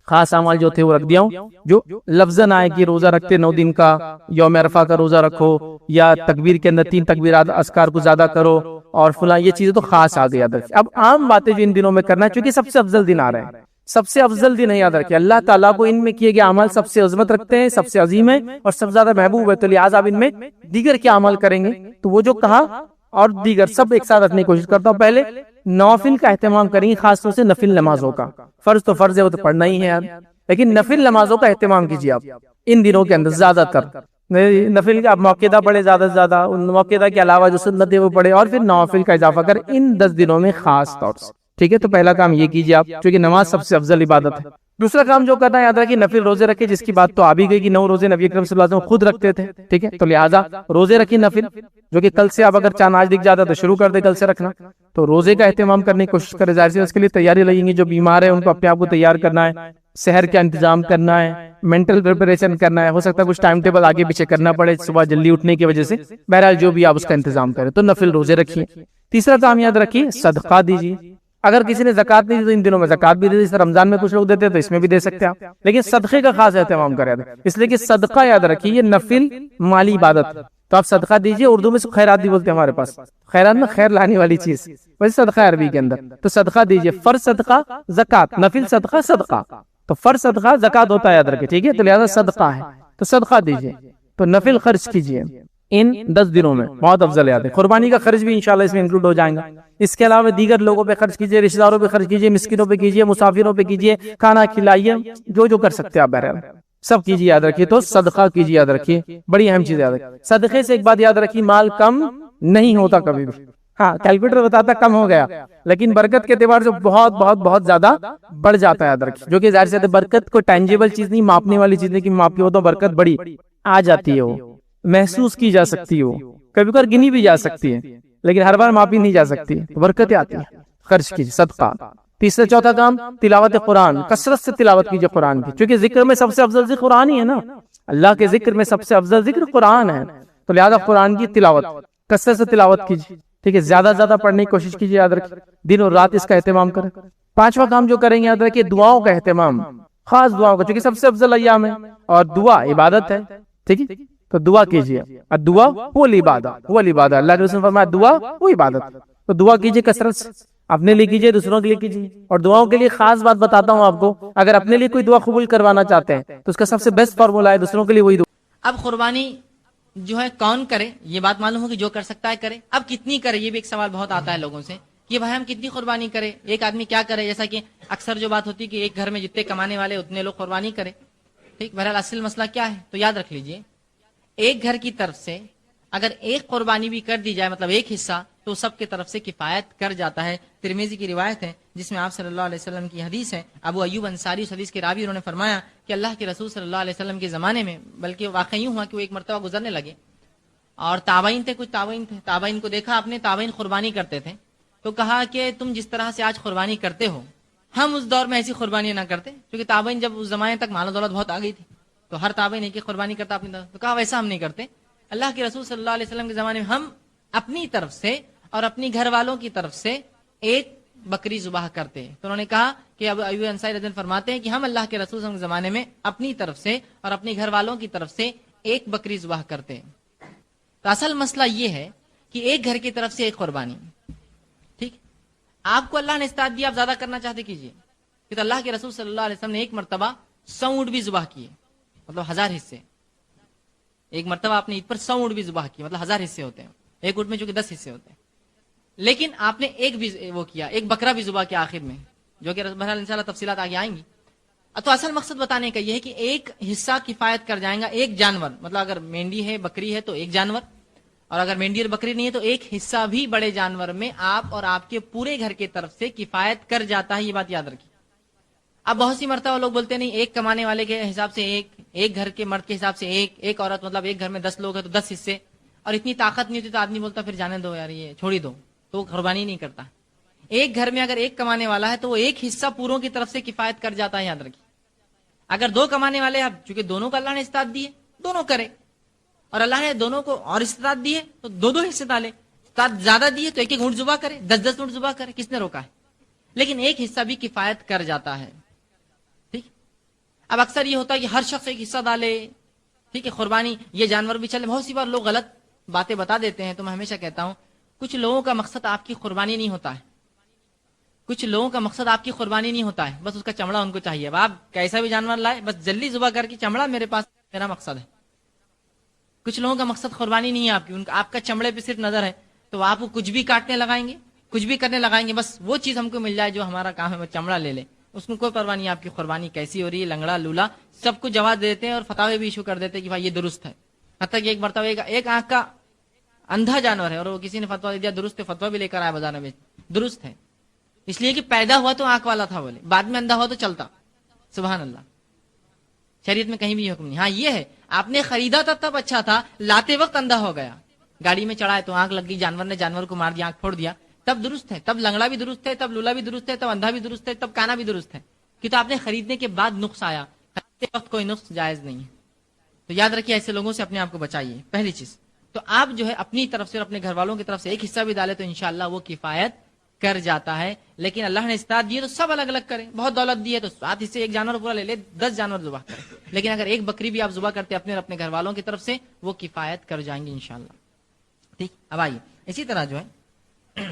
خاص اعمال جو تھے وہ رکھ دیا ہوں، جو لفظاً آئے کہ روزہ رکھتے 9 دن کا، یوم عرفہ کا روزہ رکھو، یا تکبیر کے اندر 3 تکبیرات اذکار کو زیادہ کرو، اور فلاں یہ چیزیں تو خاص آ گئی یاد رکھیں. اب عام باتیں جو ان دنوں میں کرنا ہے، چونکہ سب سے افضل دن آ رہے ہیں، سب سے افضل دن ہے یاد رکھیں. اللہ تعالیٰ کو ان میں کیے گئے اعمال سب سے عظمت رکھتے ہیں، سب سے عظیم ہے اور سب سے زیادہ محبوب ہے. تو لہٰذا اب ان میں دیگر کیا عمل کریں گے، تو وہ جو کہا اور دیگر سب ایک ساتھ رکھنے کی کوشش کرتا ہوں. پہلے نوافل کا اہتمام کریں گے، خاص طور سے نفل نمازوں کا. فرض تو فرض ہے، وہ تو پڑھنا ہی ہے یار، لیکن نفل نمازوں کا اہتمام کیجیے آپ ان دنوں کے اندر زیادہ تر. نفل کا موقع پڑھے زیادہ سے زیادہ، ان موقع کے علاوہ جو سنت ہے وہ پڑھے، اور پھر نوافل کا اضافہ کر ان 10 دنوں میں خاص طور سے. ٹھیک ہے، تو پہلا کام یہ کیجیے آپ، کیونکہ نماز سب سے افضل عبادت ہے. دوسرا کام جو کرنا ہے یاد رکھیے نفل روزے رکھے، جس کی بات تو آ بھی گئی کہ 9 روزے نبی اکرم صلی اللہ علیہ وسلم خود رکھتے تھے. ٹھیک ہے، تو لہٰذا روزے رکھیے نفل، جو کہ کل سے آپ اگر چاند آج دکھ جاتا تو شروع کر دے کل سے رکھنا. تو روزے کا اہتمام کرنے کی کوشش کرے، ظاہر سے اس کے لیے تیاری لگیں گی. جو بیمار ہے ان کو اپنے آپ کو تیار کرنا ہے، سحر کا انتظام کرنا ہے، مینٹل پریپریشن کرنا ہے. ہو سکتا ہے کچھ ٹائم ٹیبل آگے پیچھے کرنا پڑے صبح جلدی اٹھنے کی وجہ سے. بہرحال جو بھی آپ اس کا انتظام کریں، تو نفل روزے رکھیے. تیسرا کام یاد رکھیے صدقہ دیجیے. اگر کسی نے زکات نہیں دی تو ان دنوں میں زکات بھی دے دی. رمضان میں کچھ لوگ دیتے ہیں تو اس میں بھی دے سکتے ہیں آپ، لیکن صدقے کا خاص اہتمام کریں، اس لیے کہ صدقہ یاد رکھیے یہ نفل مالی عبادت. تو آپ صدقہ دیجیے. اردو میں خیرات بھی بولتے ہیں ہمارے پاس، خیرات میں خیر لانے والی چیز، ویسے صدقہ عربی کے اندر. تو صدقہ دیجیے، فرض صدقہ زکات، نفل صدقہ صدقہ. تو فرض صدقہ زکات ہوتا ہے یاد رکھیے، ٹھیک ہے، تو لہذا صدقہ ہے تو صدقہ دیجیے. تو نفل خرچ کیجیے ان 10 دنوں میں، بہت افضل یاد ہے. قربانی کا خرچ بھی انشاءاللہ اس میں انکلوڈ ہو جائے گا. اس کے علاوہ دیگر لوگوں پہ خرچ کیجیے، رشتہ داروں پہ خرچ کیجیے، مسکینوں پہ کیجیے، مسافروں پہ کیجیے، کھانا کھلائیے، جو کر سکتے ہیں آپ. بہرحال سب کیجیے، یاد رکھیے، تو صدقہ کیجیے، یاد رکھیے، بڑی اہم چیز یاد رکھیے۔ صدقے سے ایک بات یاد رکھیے، مال کم نہیں ہوتا کبھی بھی۔ ہاں کیلکولیٹر بتاتا کم ہو گیا، لیکن برکت کے اعتبار سے بہت بہت بہت زیادہ بڑھ جاتا ہے، یاد رکھیے، جو کہ ظاہر سی بات ہے برکت کو ٹینجیبل چیز نہیں، ماپنے والی چیز نہیں کہ ماپ کے ہو تو برکت بڑی آ جاتی ہے، وہ محسوس کی جا سکتی ہے، وہ کبھی کبھار گنی بھی جا سکتی ہے، لیکن ہر بار ماپی نہیں جا سکتی، برکتیں آتی ہیں۔ خرچ کیجیے، صدقہ۔ تیسرا چوتھا کام تلاوت قرآن، کثرت سے تلاوت کیجیے قرآن کی، کیونکہ ذکر میں سب سے افضل ذکر قرآن ہی ہے نا، اللہ کے ذکر میں سب سے افضل ذکر قرآن ہے، تو لہذا قرآن کی تلاوت کثرت سے تلاوت کیجیے، ٹھیک ہے، زیادہ زیادہ پڑھنے کی کوشش کیجیے، یاد رکھیے، دن اور رات اس کا اہتمام کریں۔ پانچواں کام جو کریں گے، یاد رکھیے، دعاؤں کا اہتمام، خاص دعاؤں کا، چونکہ سب سے افضل ایام ہے اور دعا عبادت ہے، ٹھیک ہے، تو دعا کیجیے، اور دعا وہ عبادت، وہ عبادت، اللہ کے رسول نے فرمایا دعا وہ عبادت، تو دعا کیجیے کثرت سے، اپنے لیے کیجیے، دوسروں کے لیے کیجیے۔ اور دعاؤں کے لیے خاص بات بتاتا ہوں آپ کو، اگر اپنے لیے کوئی دعا قبول کروانا چاہتے ہیں تو اس کا سب سے بیسٹ فارمولا ہے دوسروں کے لیے وہی دعا۔ اب قربانی جو ہے کون کرے، یہ بات معلوم ہو کہ جو کر سکتا ہے کرے، اب کتنی کرے، یہ بھی ایک سوال بہت آتا ہے لوگوں سے کہ بھائی ہم کتنی قربانی کرے، ایک آدمی کیا کرے، جیسا کہ اکثر جو بات ہوتی ہے کہ ایک گھر میں جتنے کمانے والے اتنے لوگ قربانی کرے، ٹھیک، بہرحال اصل مسئلہ کیا ہے، تو یاد رکھ لیجئے، ایک گھر کی طرف سے اگر ایک قربانی بھی کر دی جائے، مطلب ایک حصہ، تو سب کی طرف سے کفایت کر جاتا ہے۔ ترمذی کی روایت ہے جس میں آپ صلی اللہ علیہ وسلم کی حدیث ہے، ابو ایوب انصاری اس حدیث کے راوی، انہوں نے فرمایا کہ اللہ کے رسول صلی اللہ علیہ وسلم کے زمانے میں، بلکہ واقعی یوں ہوا کہ وہ ایک مرتبہ گزرنے لگے اور تابعین تھے، کچھ تابعین تھے، تابعین کو دیکھا آپ نے، تابعین قربانی کرتے تھے، تو کہا کہ تم جس طرح سے آج قربانی کرتے ہو، ہم اس دور میں ایسی قربانی نہ کرتے، کیونکہ تابعین جب اس زمانے تک مال و دولت بہت آ گئی تھی تو ہر تابعین ایک قربانی کرتا اپنی طرف، تو کہا ویسا ہم نہیں کرتے، اللہ کے رسول صلی اللہ علیہ وسلم کے زمانے میں ہم اپنی طرف سے اور اپنی گھر والوں کی طرف سے ایک بکری ذبح کرتے ہیں۔ تو انہوں نے کہا کہ اب ایوب انصاری رضی اللہ عنہ فرماتے ہیں کہ ہم اللہ کے رسول صلی اللہ علیہ وسلم کے زمانے میں اپنی طرف سے اور اپنے گھر والوں کی طرف سے ایک بکری ذبح کرتے ہیں۔ تو اصل مسئلہ یہ ہے کہ ایک گھر کی طرف سے ایک قربانی، ٹھیک، آپ کو اللہ نے استاد دیا، آپ زیادہ کرنا چاہتے کیجئے، کہ اللہ کے رسول صلی اللہ علیہ وسلم نے ایک مرتبہ 100 اونٹ بھی ذبح کیے، مطلب 1000 حصے، ایک مرتبہ آپ نے عید پر 100 اونٹ بھی ذبح کیے، مطلب 1000 حصے ہوتے ہیں، ایک اونٹ میں چونکہ 10 حصے ہوتے ہیں، لیکن آپ نے ایک بھی وہ کیا، ایک بکرا بھی ذبح کیا آخر میں، جو کہ بہرحال انشاءاللہ تفصیلات آگے آئیں گی۔ تو اصل مقصد بتانے کا یہ ہے کہ ایک حصہ کفایت کر جائے گا، ایک جانور، مطلب اگر مینڈی ہے بکری ہے تو ایک جانور، اور اگر مینڈی اور بکری نہیں ہے تو ایک حصہ بھی بڑے جانور میں آپ اور آپ کے پورے گھر کی طرف سے کفایت کر جاتا ہے، یہ بات یاد رکھیے۔ اب بہت سی مرتبہ لوگ بولتے نہیں، ایک کمانے والے کے حساب سے ایک گھر کے مرد کے حساب سے ایک عورت، مطلب ایک گھر میں 10 لوگ ہیں تو 10 حصے، اور اتنی طاقت نہیں ہوتی تو آدمی بولتا پھر جانے دو یار، یہ چھوڑی دو، تو وہ قربانی نہیں کرتا۔ ایک گھر میں اگر ایک کمانے والا ہے تو وہ ایک حصہ پوروں کی طرف سے کفایت کر جاتا ہے، یاد رکھیے۔ اگر 2 کمانے والے ہیں، چونکہ دونوں کو اللہ نے استطاعت دی ہے، دونوں کرے، اور اللہ نے دونوں کو اور استطاعت دی ہے تو 2 حصے ڈالے، استطاعت زیادہ دی ہے تو ایک اونٹ ذبح کرے، 10 اونٹ ذبح کرے، کس نے روکا ہے؟ لیکن ایک حصہ بھی کفایت کر جاتا ہے، ٹھیک۔ اب اکثر یہ ہوتا ہے کہ ہر شخص ایک حصہ ڈالے، ٹھیک ہے، قربانی یہ جانور بھی چلے، بہت سی بار لوگ غلط باتیں بتا دیتے ہیں، تو میں ہمیشہ کہتا ہوں کچھ لوگوں کا مقصد آپ کی قربانی نہیں ہوتا ہے، کچھ لوگوں کا مقصد آپ کی قربانی نہیں ہوتا ہے، بس اس کا چمڑا ان کو چاہیے، اب آپ کیسا بھی جانور لائے بس جلدی ذبح کر کے چمڑا میرے پاس، میرا مقصد ہے۔ کچھ لوگوں کا مقصد قربانی نہیں ہے آپ کی، آپ کا چمڑے پہ صرف نظر ہے، تو آپ کو کچھ بھی کاٹنے لگائیں گے، کچھ بھی کرنے لگائیں گے، بس وہ چیز ہم کو مل جائے جو ہمارا کام ہے، وہ چمڑا لے لے، اس کو کوئی پرواہ نہیں آپ کی قربانی کیسی ہو رہی ہے، لنگڑا لولا، سب کو جواب دیتے ہیں اور فتاوے بھی ایشو کر دیتے ہیں کہ بھائی یہ درست ہے۔ حتیٰ کہ ایک مرتبہ ایک آنکھ کا اندھا جانور ہے اور وہ کسی نے فتوا دے دیا درست ہے، فتوا بھی لے کر آیا بازار میں، درست ہے، اس لیے کہ پیدا ہوا تو آنکھ والا تھا، بولے بعد میں اندھا ہوا تو چلتا، سبحان اللہ، شریعت میں کہیں بھی حکم نہیں۔ ہاں یہ ہے آپ نے خریدا تھا تب اچھا تھا، لاتے وقت اندھا ہو گیا، گاڑی میں چڑھا ہے تو آنکھ لگ گئی، جانور نے جانور کو مار دیا، آنکھ پھوڑ دیا، تب درست ہے، تب لنگڑا بھی درست ہے، تب لولا بھی درست ہے، تب اندھا بھی درست ہے، تب کانا بھی درست ہے، کہ تو آپ نے خریدنے کے بعد نقص آیا، خریدتے وقت کوئی نقص جائز نہیں ہے۔ تو یاد رکھیے ایسے لوگوں سے اپنے آپ کو بچائیے، پہلی چیز تو آپ جو ہے اپنی طرف سے اور اپنے گھر والوں کی طرف سے ایک حصہ بھی ڈالے تو انشاءاللہ وہ کفایت کر جاتا ہے۔ لیکن اللہ نے استطاعت دی ہے تو سب الگ الگ کریں، بہت دولت دی ہے تو 7 حصے ایک جانور پورا لے لے، 10 جانور ذبح کریں، لیکن اگر ایک بکری بھی آپ ذبح کرتے اپنے اور اپنے گھر والوں کی طرف سے وہ کفایت کر جائیں گے انشاءاللہ، ٹھیک۔ اب آئیے اسی طرح جو ہے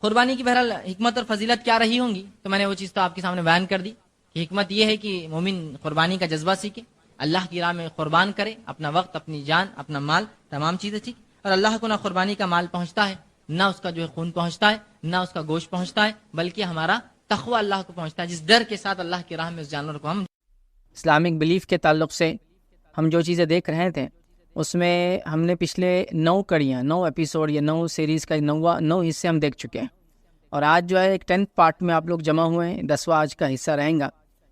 قربانی کی بہرحال حکمت اور فضیلت کیا رہی ہوں گی، تو میں نے وہ چیز تو آپ کے سامنے بیان کر دی کہ حکمت یہ ہے کہ مومن قربانی کا جذبہ سیکھے، اللہ کی راہ میں قربان کرے اپنا وقت، اپنی جان، اپنا مال، تمام چیزیں، ٹھیک۔ اور اللہ کو نہ قربانی کا مال پہنچتا ہے، نہ اس کا جو ہے خون پہنچتا ہے، نہ اس کا گوشت پہنچتا ہے، بلکہ ہمارا تقوی اللہ کو پہنچتا ہے، جس ڈر کے ساتھ اللہ کی راہ میں اس جانور کو ہم اسلامک بلیف کے تعلق سے ہم جو چیزیں دیکھ رہے تھے اس میں ہم نے پچھلے 9 کڑیاں 9 ایپیسوڈ یا 9 سیریز کا 9 حصے ہم دیکھ چکے ہیں، اور آج جو ہے ایک 10th پارٹ میں آپ لوگ جمع ہوئے ہیں، 10واں آج کا حصہ رہیں گا،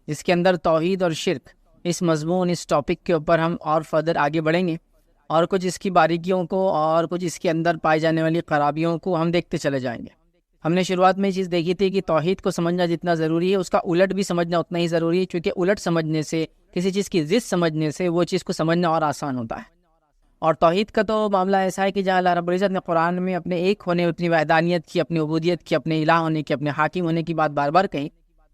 جس کے اندر توحید اور شرک اس مضمون اس ٹاپک کے اوپر ہم اور فردر آگے بڑھیں گے، اور کچھ اس کی باریکیوں کو اور کچھ اس کے اندر پائی جانے والی خرابیوں کو ہم دیکھتے چلے جائیں گے۔ ہم نے شروعات میں یہ چیز دیکھی تھی کہ توحید کو سمجھنا جتنا ضروری ہے اس کا الٹ بھی سمجھنا اتنا ہی ضروری ہے، چونکہ الٹ سمجھنے سے، کسی چیز کی ضد سمجھنے سے وہ چیز کو سمجھنا اور آسان ہوتا ہے۔ اور توحید کا تو معاملہ ایسا ہے کہ جہاں اللہ رب العزت نے قرآن میں اپنے ایک ہونے، اپنی وحدانیت کی، اپنی عبودیت کی، اپنے الہ ہونے کی، اپنے حاکم ہونے کی بات بار بار کہی،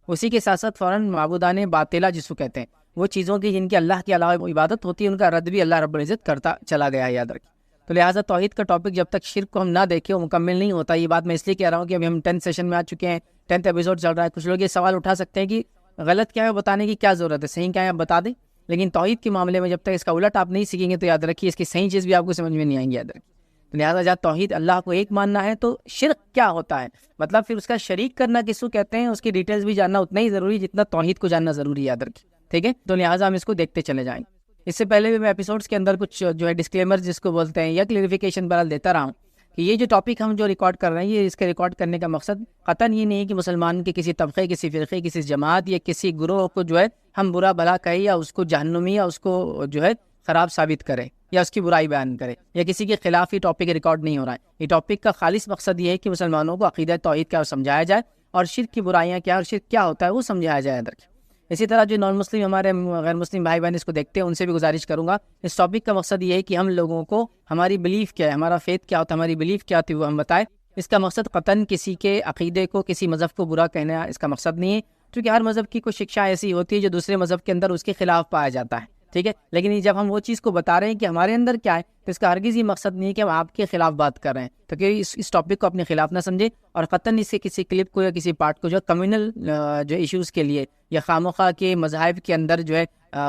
اسی کے ساتھ ساتھ فوراً معبودان باطلہ جس کو کہتے ہیں، وہ چیزوں کی جن کی اللہ کے علاوہ عبادت ہوتی ہے، ان کا رد بھی اللہ رب العزت کرتا چلا گیا ہے، یاد رکھیں۔ تو لہٰذا توحید کا ٹاپک جب تک شرک کو ہم نہ دیکھیں وہ مکمل نہیں ہوتا۔ یہ بات میں اس لیے کہہ رہا ہوں کہ ابھی ہم 10th سیشن میں آ چکے ہیں، 10th ایپیسوڈ چل رہا ہے۔ کچھ لوگ یہ سوال اٹھا سکتے ہیں کہ غلط کیا ہے بتانے کی کیا ضرورت ہے، صحیح کیا ہے آپ بتا دیں، لیکن توحید کے معاملے میں جب تک اس کا الٹ آپ نہیں سیکھیں گے تو یاد رکھیے اس کی صحیح چیز بھی آپ کو سمجھ میں نہیں آئیں گی، یاد رکھیے۔ تو لہٰذا جب توحید اللہ کو ایک ماننا ہے تو شرک کیا ہوتا ہے، مطلب پھر اس کا شریک کرنا کس کو کہتے ہیں، اس کی ڈیٹیلز بھی جاننا اتنا ہی ضروری جتنا توحید کو جاننا ضروری ہے، یاد رکھیے، ٹھیک ہے۔ تو لہٰذا ہم اس کو دیکھتے چلے جائیں۔ اس سے پہلے بھی میں ایپیسوڈز کے اندر کچھ جو ہے ڈسکلیمر جس کو بولتے ہیں یا کلیریفیکیشن برحال دیتا رہا ہوں کہ یہ جو ٹاپک ہم جو ریکارڈ کر رہے ہیں، یہ اس کے ریکارڈ کرنے کا مقصد قطعاً یہ نہیں ہے کہ مسلمان کے کسی طبقے، کسی فرقے، کسی جماعت یا کسی گروہ کو جو ہے ہم برا بھلا کہیں یا اس کو جہنمی یا اس کو جو ہے خراب ثابت کریں یا اس کی برائی بیان کریں یا کسی کے خلاف یہ ٹاپک ریکارڈ نہیں ہو رہا ہے۔ یہ ٹاپک کا خالص مقصد یہ ہے کہ مسلمانوں کو عقیدہ توحید کیا سمجھایا جائے اور شرک کی برائیاں کیا اور شرک کیا ہوتا ہے وہ سمجھایا جائے۔ اسی طرح جو نان مسلم ہمارے غیر مسلم بھائی بہن اس کو دیکھتے ہیں ان سے بھی گزارش کروں گا، اس ٹاپک کا مقصد یہ ہے کہ ہم لوگوں کو ہماری بلیف کیا ہے، ہمارا فیتھ کیا ہوتا ہے، ہماری بلیف کیا ہوتی ہے وہ ہم بتائیں۔ اس کا مقصد قطعاً کسی کے عقیدے کو، کسی مذہب کو برا کہنا اس کا مقصد نہیں ہے، کیونکہ ہر مذہب کی کوئی شکشا ایسی ہوتی ہے جو دوسرے مذہب کے اندر اس کے خلاف پایا جاتا ہے، ٹھیک ہے۔ لیکن جب ہم وہ چیز کو بتا رہے ہیں کہ ہمارے اندر کیا ہے تو اس کا ہرگز یہ مقصد نہیں ہے کہ ہم آپ کے خلاف بات کر رہے ہیں، تو کہ اس ٹاپک کو اپنے خلاف نہ سمجھے اور قطعاً اس سے کسی کلپ کو یا کسی پارٹ کو جو کمیونل جو ایشوز کے لیے یا خامخواہ کے مذاہب کے اندر جو ہے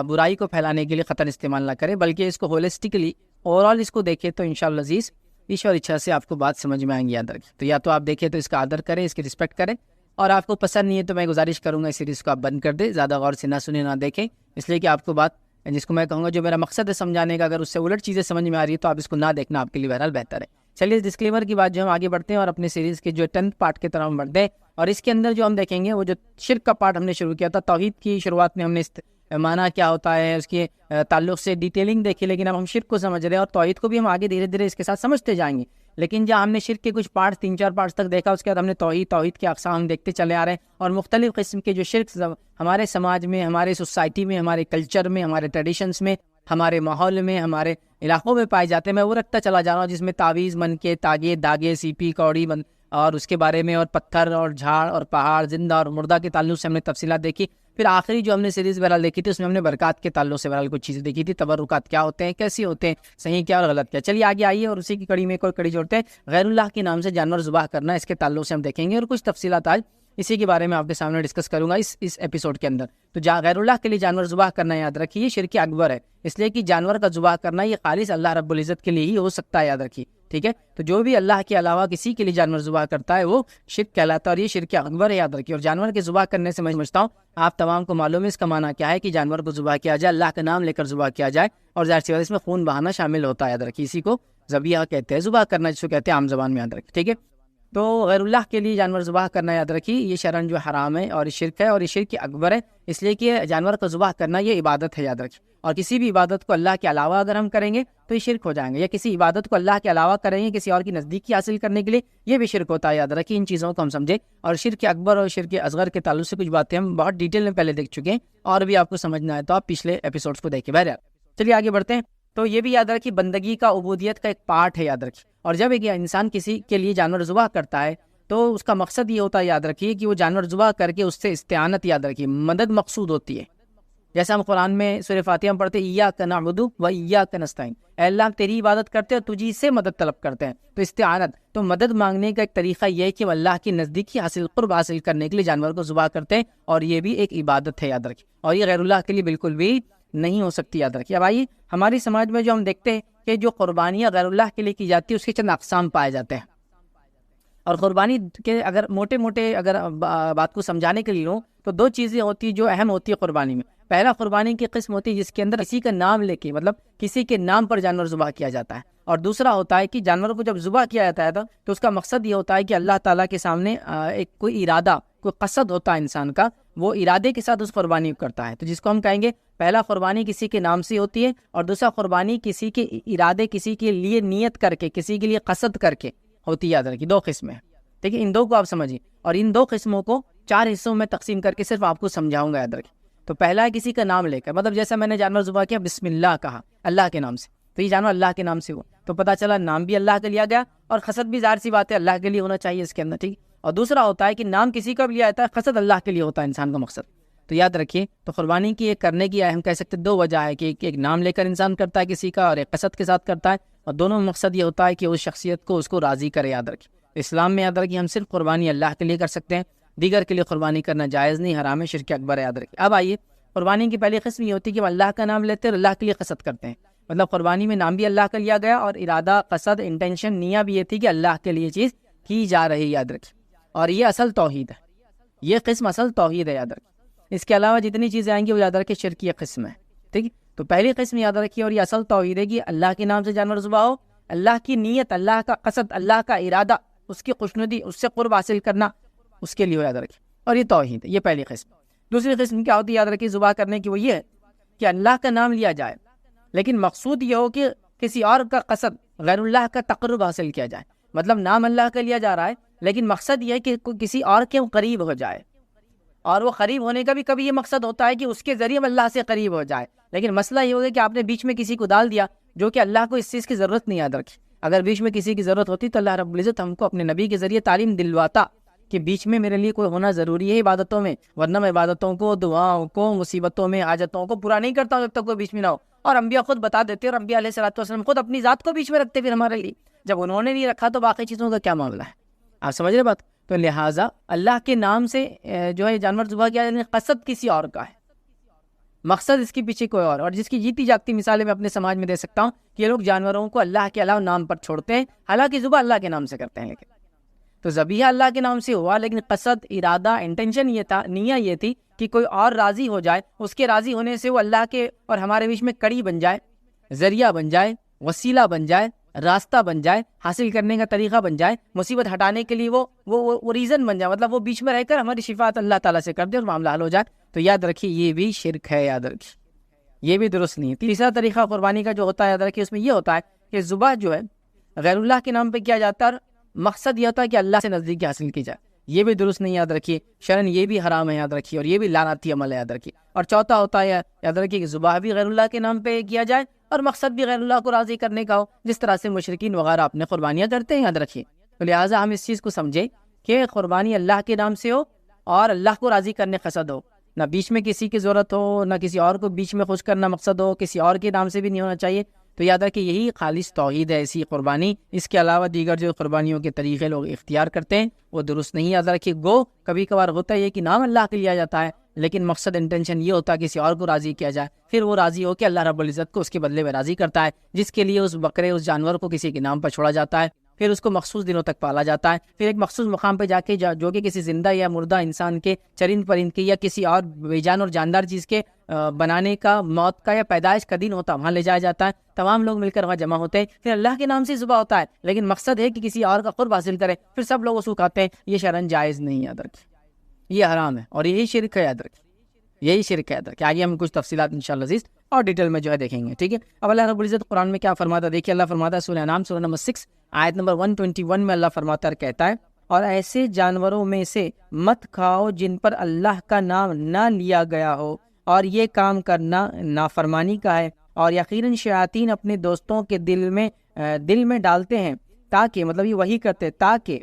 برائی کو پھیلانے کے لیے قطعاً استعمال نہ کرے، بلکہ اس کو ہولسٹکلی اوور آل اس کو دیکھے تو انشاءاللہ عزیز ایشور اچھا سے آپ کو بات سمجھ میں آئیں گی، یاد رکھیں۔ تو یا تو آپ دیکھیں تو اس کا آدر کریں، اس کی رسپیکٹ کریں، اور آپ کو پسند نہیں ہے تو میں گزارش کروں گا اس سیریز کو آپ بند کر دیں، زیادہ غور سے نہ سنیں نہ دیکھیں، اس لیے کہ آپ کو بات جس کو میں کہوں گا جو میرا مقصد ہے سمجھانے کا، اگر اس سے الٹ چیزیں سمجھ میں آ رہی ہے تو آپ اس کو نہ دیکھنا آپ کے لیے بہرحال بہتر ہے۔ چلیے اس ڈسکلیمر کی بات جو ہم آگے بڑھتے ہیں اور اپنے سیریز کے جو 10th پارٹ کی طرف ہم بڑھتے ہیں، اور اس کے اندر جو ہم دیکھیں گے وہ جو شرک کا پارٹ ہم نے شروع کیا تھا، توحید کی شروعات میں ہم نے معنی کیا ہوتا ہے اس کے تعلق سے ڈیٹیلنگ دیکھی، لیکن اب ہم شرک کو سمجھ رہے ہیں اور توحید کو بھی ہم آگے دھیرے دھیرے اس کے ساتھ سمجھتے جائیں گے۔ لیکن جہاں ہم نے شرک کے کچھ پارٹس 3-4 پارٹس تک دیکھا، اس کے بعد ہم نے توحید کے اقسام دیکھتے چلے آ رہے ہیں، اور مختلف قسم کے جو شرک ہمارے سماج میں، ہمارے سوسائٹی میں، ہمارے کلچر میں، ہمارے ٹریڈیشنز میں، ہمارے ماحول میں، ہمارے علاقوں میں پائے جاتے ہیں، میں وہ رکھتا چلا جا رہا ہوں، جس میں تعویذ، من کے تاگے، داغے، سیپی، کوڑی اور اس کے بارے میں، اور پتھر اور جھاڑ اور پہاڑ، زندہ اور مردہ کے تعلق سے ہم نے تفصیلات دیکھی۔ پھر آخری جو ہم نے سیریز بہرحال دیکھی تھی اس میں ہم نے برکات کے تعلق سے بہرحال کچھ چیزیں دیکھی تھی، تبرکات کیا ہوتے ہیں، کیسے ہوتے ہیں، صحیح کیا اور غلط کیا۔ چلیے آگے آئیے اور اسی کی کڑی میں کوئی کڑی جوڑتے ہیں، غیر اللہ کے نام سے جانور ذبح کرنا، اس کے تعلق سے ہم دیکھیں گے اور کچھ تفصیلات آج اسی کے بارے میں آپ کے سامنے ڈسکس کروں گا اس ایپیسوڈ کے اندر۔ تو غیر اللہ کے لیے جانور ذبح کرنا یاد رکھیے یہ شرک اکبر ہے، اس لیے کہ جانور کا ذبح کرنا یہ خالص اللہ رب العزت کے لیے ہی ہو سکتا ہے، یاد رکھیے، ٹھیک ہے۔ تو جو بھی اللہ کے علاوہ کسی کے لیے جانور ذبح کرتا ہے وہ شرک کہلاتا ہے اور یہ شرک اکبر ہے، یاد رکھیے۔ اور جانور کے ذبح کرنے سے میں سمجھتا ہوں آپ تمام کو معلوم ہے اس کا معنی کیا ہے کہ جانور کو ذبح کیا جائے، اللہ کا نام لے کر ذبح کیا جائے، اور ظاہر سی بات اس میں خون بہانا شامل ہوتا ہے، یاد رکھیے۔ اسی کو ذبیحہ کہتے ہیں، ذبح کرنا جس کو کہتے ہیں عام زبان میں، یاد رکھیے، ٹھیک ہے۔ تو غیر اللہ کے لیے جانور ذبح کرنا یاد رکھیے یہ شرعاً جو حرام ہے اور یہ شرک ہے اور یہ شرک اکبر ہے، اس لیے کہ جانور کو ذبح کرنا یہ عبادت ہے، یاد رکھیے۔ اور کسی بھی عبادت کو اللہ کے علاوہ اگر ہم کریں گے تو یہ شرک ہو جائیں گے، یا کسی عبادت کو اللہ کے علاوہ کریں گے کسی اور کی نزدیکی حاصل کرنے کے لیے یہ بھی شرک ہوتا ہے، یاد رکھیے۔ ان چیزوں کو ہم سمجھیں، اور شرک اکبر اور شرک اصغر کے تعلق سے کچھ باتیں ہم بہت ڈیٹیل میں پہلے دیکھ چکے ہیں، اور بھی آپ کو سمجھنا ہے تو آپ پچھلے ایپیسوڈز کو دیکھیں۔ بہرحال چلیے آگے بڑھتے ہیں۔ تو یہ بھی یاد رکھیے بندگی کا، عبودیت کا ایک پارٹ ہے، یاد رکھیے۔ اور جب ایک انسان کسی کے لیے جانور ذبح کرتا ہے تو اس کا مقصد یہ ہوتا ہے، یاد رکھیے، کہ وہ جانور ذبح کر کے اس سے استعانت، یاد رکھیے، مدد مقصود ہوتی ہے۔ جیسا ہم قرآن میں سورہ فاتحہ میں پڑھتے ہیں ایاک نعبد و ایاک نستعین، اے اللہ ہم تیری عبادت کرتے ہیں اور تجھی سے مدد طلب کرتے ہیں۔ تو استعانت، تو مدد مانگنے کا ایک طریقہ یہ ہے کہ ہم اللہ کی نزدیکی قرب حاصل کرنے کے لیے جانور کو ذبح کرتے ہیں، اور یہ بھی ایک عبادت ہے، یاد رکھیے، اور یہ غیر اللہ کے لیے بالکل بھی نہیں ہو سکتی، یاد رکھیے۔ اب آئیے ہماری سماج میں جو ہم دیکھتے ہیں کہ جو قربانیاں غیر اللہ کے لیے کی جاتی ہے اس کے چند اقسام پائے جاتے ہیں، اور قربانی کے اگر موٹے اگر بات کو سمجھانے کے لیے ہوں تو دو چیزیں ہوتی ہیں جو اہم ہوتی ہے قربانی میں۔ پہلا قربانی کی قسم ہوتی ہے جس کے اندر کسی کا نام لے کے، مطلب کسی کے نام پر جانور ذبح کیا جاتا ہے، اور دوسرا ہوتا ہے کہ جانور کو جب ذبح کیا جاتا ہے تو اس کا مقصد یہ ہوتا ہے کہ اللہ تعالیٰ کے سامنے ایک کوئی ارادہ، کوئی قصد ہوتا ہے انسان کا، وہ ارادے کے ساتھ اس قربانی کو کرتا ہے، تو جس کو ہم کہیں گے پہلا قربانی کسی کے نام سے ہوتی ہے، اور دوسرا قربانی کسی کے ارادے، کسی کے لیے نیت کر کے، کسی کے لیے قصد کر کے ہوتی ہے۔ یاد رکھیے دو قسمیں ہیں، ٹھیک ہے، ان دو کو آپ سمجھیے، اور ان دو قسموں کو 4 حصوں میں تقسیم کر کے صرف آپ کو سمجھاؤں گا، یاد رکھیے۔ تو پہلا ہے کسی کا نام لے کر، مطلب جیسا میں نے جانور ذبح کیا، بسم اللہ کہا، اللہ کے نام سے، تو یہ جانور اللہ کے نام سے ہوا، تو پتہ چلا نام بھی اللہ کا لیا گیا، اور قصد بھی ظاہر سی بات ہے اللہ کے لیے ہونا چاہیے اس کے اندر، ٹھیک۔ اور دوسرا ہوتا ہے کہ نام کسی کا بھی لیا جاتا ہے، قصد اللہ کے لیے ہوتا ہے انسان کا مقصد۔ تو یاد رکھیے، تو قربانی کی ایک کرنے کی ہم کہہ سکتے 2 وجہ ہے کہ ایک نام لے کر انسان کرتا ہے کسی کا، اور ایک قصد کے ساتھ کرتا ہے، اور دونوں میں مقصد یہ ہوتا ہے کہ اس شخصیت کو، اس کو راضی کرے۔ یاد رکھیے اسلام میں یاد رکھیے ہم صرف قربانی اللہ کے لیے کر سکتے ہیں، دیگر کے لیے قربانی کرنا جائز نہیں، حرام ہے، شرک اکبر ہے۔ یاد رکھیے۔ اب آئیے، قربانی کی پہلی قسم یہ ہوتی ہے کہ ہم اللہ کا نام لیتے ہیں اور اللہ کے لیے قصد کرتے ہیں، مطلب قربانی میں نام بھی اللہ کا لیا گیا، اور ارادہ، قصد، انٹینشن، نیہ بھی یہ تھی کہ اللہ کے لیے چیز کی جا رہی ہے۔ یاد رکھیے، اور یہ اصل توحید ہے، یہ قسم اصل توحید ہے۔ یاد رکھیے، اس کے علاوہ جتنی چیزیں آئیں گی وہ یاد رکھیے شرک کی قسم ہے، ٹھیک ہے۔ تو پہلی قسم یاد رکھیے، اور یہ اصل توحید ہے کہ اللہ کے نام سے جانور ذبح ہو، اللہ کی نیت، اللہ کا قصد، اللہ کا ارادہ، اس کی خوشنودی، اس سے قرب حاصل کرنا، اس کے لیے یاد رکھیے، اور یہ توحید ہے، یہ پہلی قسم۔ دوسری قسم کیا ہوتی ہے یاد رکھیے ذبح کرنے کی، وہ یہ ہے کہ اللہ کا نام لیا جائے، لیکن مقصود یہ ہو کہ کسی اور کا قصد، غیر اللہ کا تقرب حاصل کیا جائے، مطلب نام اللہ کا لیا جا رہا ہے لیکن مقصد یہ ہے کہ کسی اور کے قریب ہو جائے، اور وہ قریب ہونے کا بھی کبھی یہ مقصد ہوتا ہے کہ اس کے ذریعے اللہ سے قریب ہو جائے، لیکن مسئلہ یہ ہوگا کہ آپ نے بیچ میں کسی کو ڈال دیا جو کہ اللہ کو اس چیز کی ضرورت نہیں۔ یاد رکھیے، اگر بیچ میں کسی کی ضرورت ہوتی تو اللہ رب العزت ہم کو اپنے نبی کے ذریعے تعلیم دلواتا کہ بیچ میں میرے لیے کوئی ہونا ضروری ہے عبادتوں میں، ورنہ میں عبادتوں کو، دعاؤں کو، مصیبتوں میں، حاجتوں کو پورا نہیں کرتا ہوں جب تک کوئی بیچ میں نہ ہو۔ اور انبیاء خود بتا دیتے، اور انبیاء علیہ الصلوۃ والسلام خود اپنی ذات کو بیچ میں رکھتے پھر ہمارے لیے، جب انہوں نے نہیں رکھا تو باقی چیزوں کا کیا معاملہ ہے؟ آپ سمجھ رہے بات؟ تو لہٰذا اللہ کے نام سے جو ہے جانور ذبح کیا جاتا ہے، قصد کسی اور کا ہے، مقصد اس کے پیچھے کوئی اور جس کی جیتی جاگتی مثالیں میں اپنے سماج میں دے سکتا ہوں کہ یہ لوگ جانوروں کو اللہ کے علاوہ نام پر چھوڑتے ہیں، حالانکہ ذبح اللہ کے نام سے کرتے ہیں، لیکن تو ذبیحہ اللہ کے نام سے ہوا، لیکن قصد، ارادہ، انٹینشن یہ تھا، نیہ یہ تھی کہ کوئی اور راضی ہو جائے، اس کے راضی ہونے سے وہ اللہ کے اور ہمارے بیچ میں کڑی بن جائے، ذریعہ بن جائے، وسیلہ بن جائے، راستہ بن جائے، حاصل کرنے کا طریقہ بن جائے، مصیبت ہٹانے کے لیے وہ ریزن بن جائے، مطلب وہ بیچ میں رہ کر ہماری شفاعت اللہ تعالیٰ سے کر دے اور معاملہ حل ہو جائے۔ تو یاد رکھیے یہ بھی شرک ہے، یاد رکھیے یہ بھی درست نہیں ہے۔ تیسرا طریقہ قربانی کا جو ہوتا ہے یاد رکھیے، اس میں یہ ہوتا ہے کہ ذبح جو ہے غیر اللہ کے نام پہ کیا جاتا ہے، اور مقصد یہ ہوتا ہے کہ اللہ سے نزدیکی حاصل کی جائے، یہ بھی درست نہیں، یاد رکھیے شرعاً یہ بھی حرام ہے، یاد رکھیے، اور یہ بھی لعنتی عمل ہے، یاد رکھیے۔ اور چوتھا ہوتا ہے یاد رکھیے کہ ذبح بھی غیر اللہ کے نام پہ کیا جائے اور مقصد بھی غیر اللہ کو راضی کرنے کا ہو، جس طرح سے مشرکین وغیرہ اپنے قربانیاں کرتے ہیں، یاد رکھیے۔ تو لہٰذا ہم اس چیز کو سمجھیں کہ قربانی اللہ کے نام سے ہو اور اللہ کو راضی کرنے قصد ہو، نہ بیچ میں کسی کی ضرورت ہو، نہ کسی اور کو بیچ میں خوش کرنا مقصد ہو، کسی اور کے نام سے بھی نہیں ہونا چاہیے۔ تو یاد رکھیں یہی خالص توحید ہے ایسی قربانی، اس کے علاوہ دیگر جو قربانیوں کے طریقے لوگ اختیار کرتے ہیں وہ درست نہیں۔ یاد رکھیے گو کبھی کبھار ہوتا ہے کہ نام اللہ کے لیا جاتا ہے، لیکن مقصد انٹینشن یہ ہوتا ہے کسی اور کو راضی کیا جائے، پھر وہ راضی ہو کہ اللہ رب العزت کو اس کے بدلے میں راضی کرتا ہے، جس کے لیے اس بکرے، اس جانور کو کسی کے نام پر چھوڑا جاتا ہے، پھر اس کو مخصوص دنوں تک پالا جاتا ہے، پھر ایک مخصوص مقام پہ جا کے جو کہ کسی زندہ یا مردہ انسان کے، چرند پرند کے، یا کسی اور بے جان اور جاندار چیز کے بنانے کا، موت کا یا پیدائش کا دن ہوتا ہے، وہاں لے جایا جاتا ہے، تمام لوگ مل کر وہاں جمع ہوتے ہیں، پھر اللہ کے نام سے ذبح ہوتا ہے، لیکن مقصد ہے کہ کسی اور کا قرب حاصل کرے، پھر سب لوگ اس کو کھاتے ہیں، یہ شرعاً جائز نہیں، یاد رکھیں یہ حرام ہے، اور یہی شرک ہے، یاد رکھیں یہی شرک ہے۔ کہ آگے ہم کچھ تفصیلات انشاءاللہ عزیز اور ڈیٹیل میں جو ہے دیکھیں گے، ٹھیک ہے۔ اب اللہ رب العزت قرآن میں کیا فرماتا ہے دیکھیے، اللہ فرماتا ہے سورہ انعام سورہ نمبر 6 آیت نمبر 121 میں اللہ فرماتا ہے، کہتا ہے اور ایسے جانوروں میں سے مت کھاؤ جن پر اللہ کا نام نہ لیا گیا ہو، اور یہ کام کرنا نافرمانی کا ہے، اور یقیناً شیاطین اپنے دوستوں کے دل میں ڈالتے ہیں تاکہ، مطلب یہ وہی کرتے تاکہ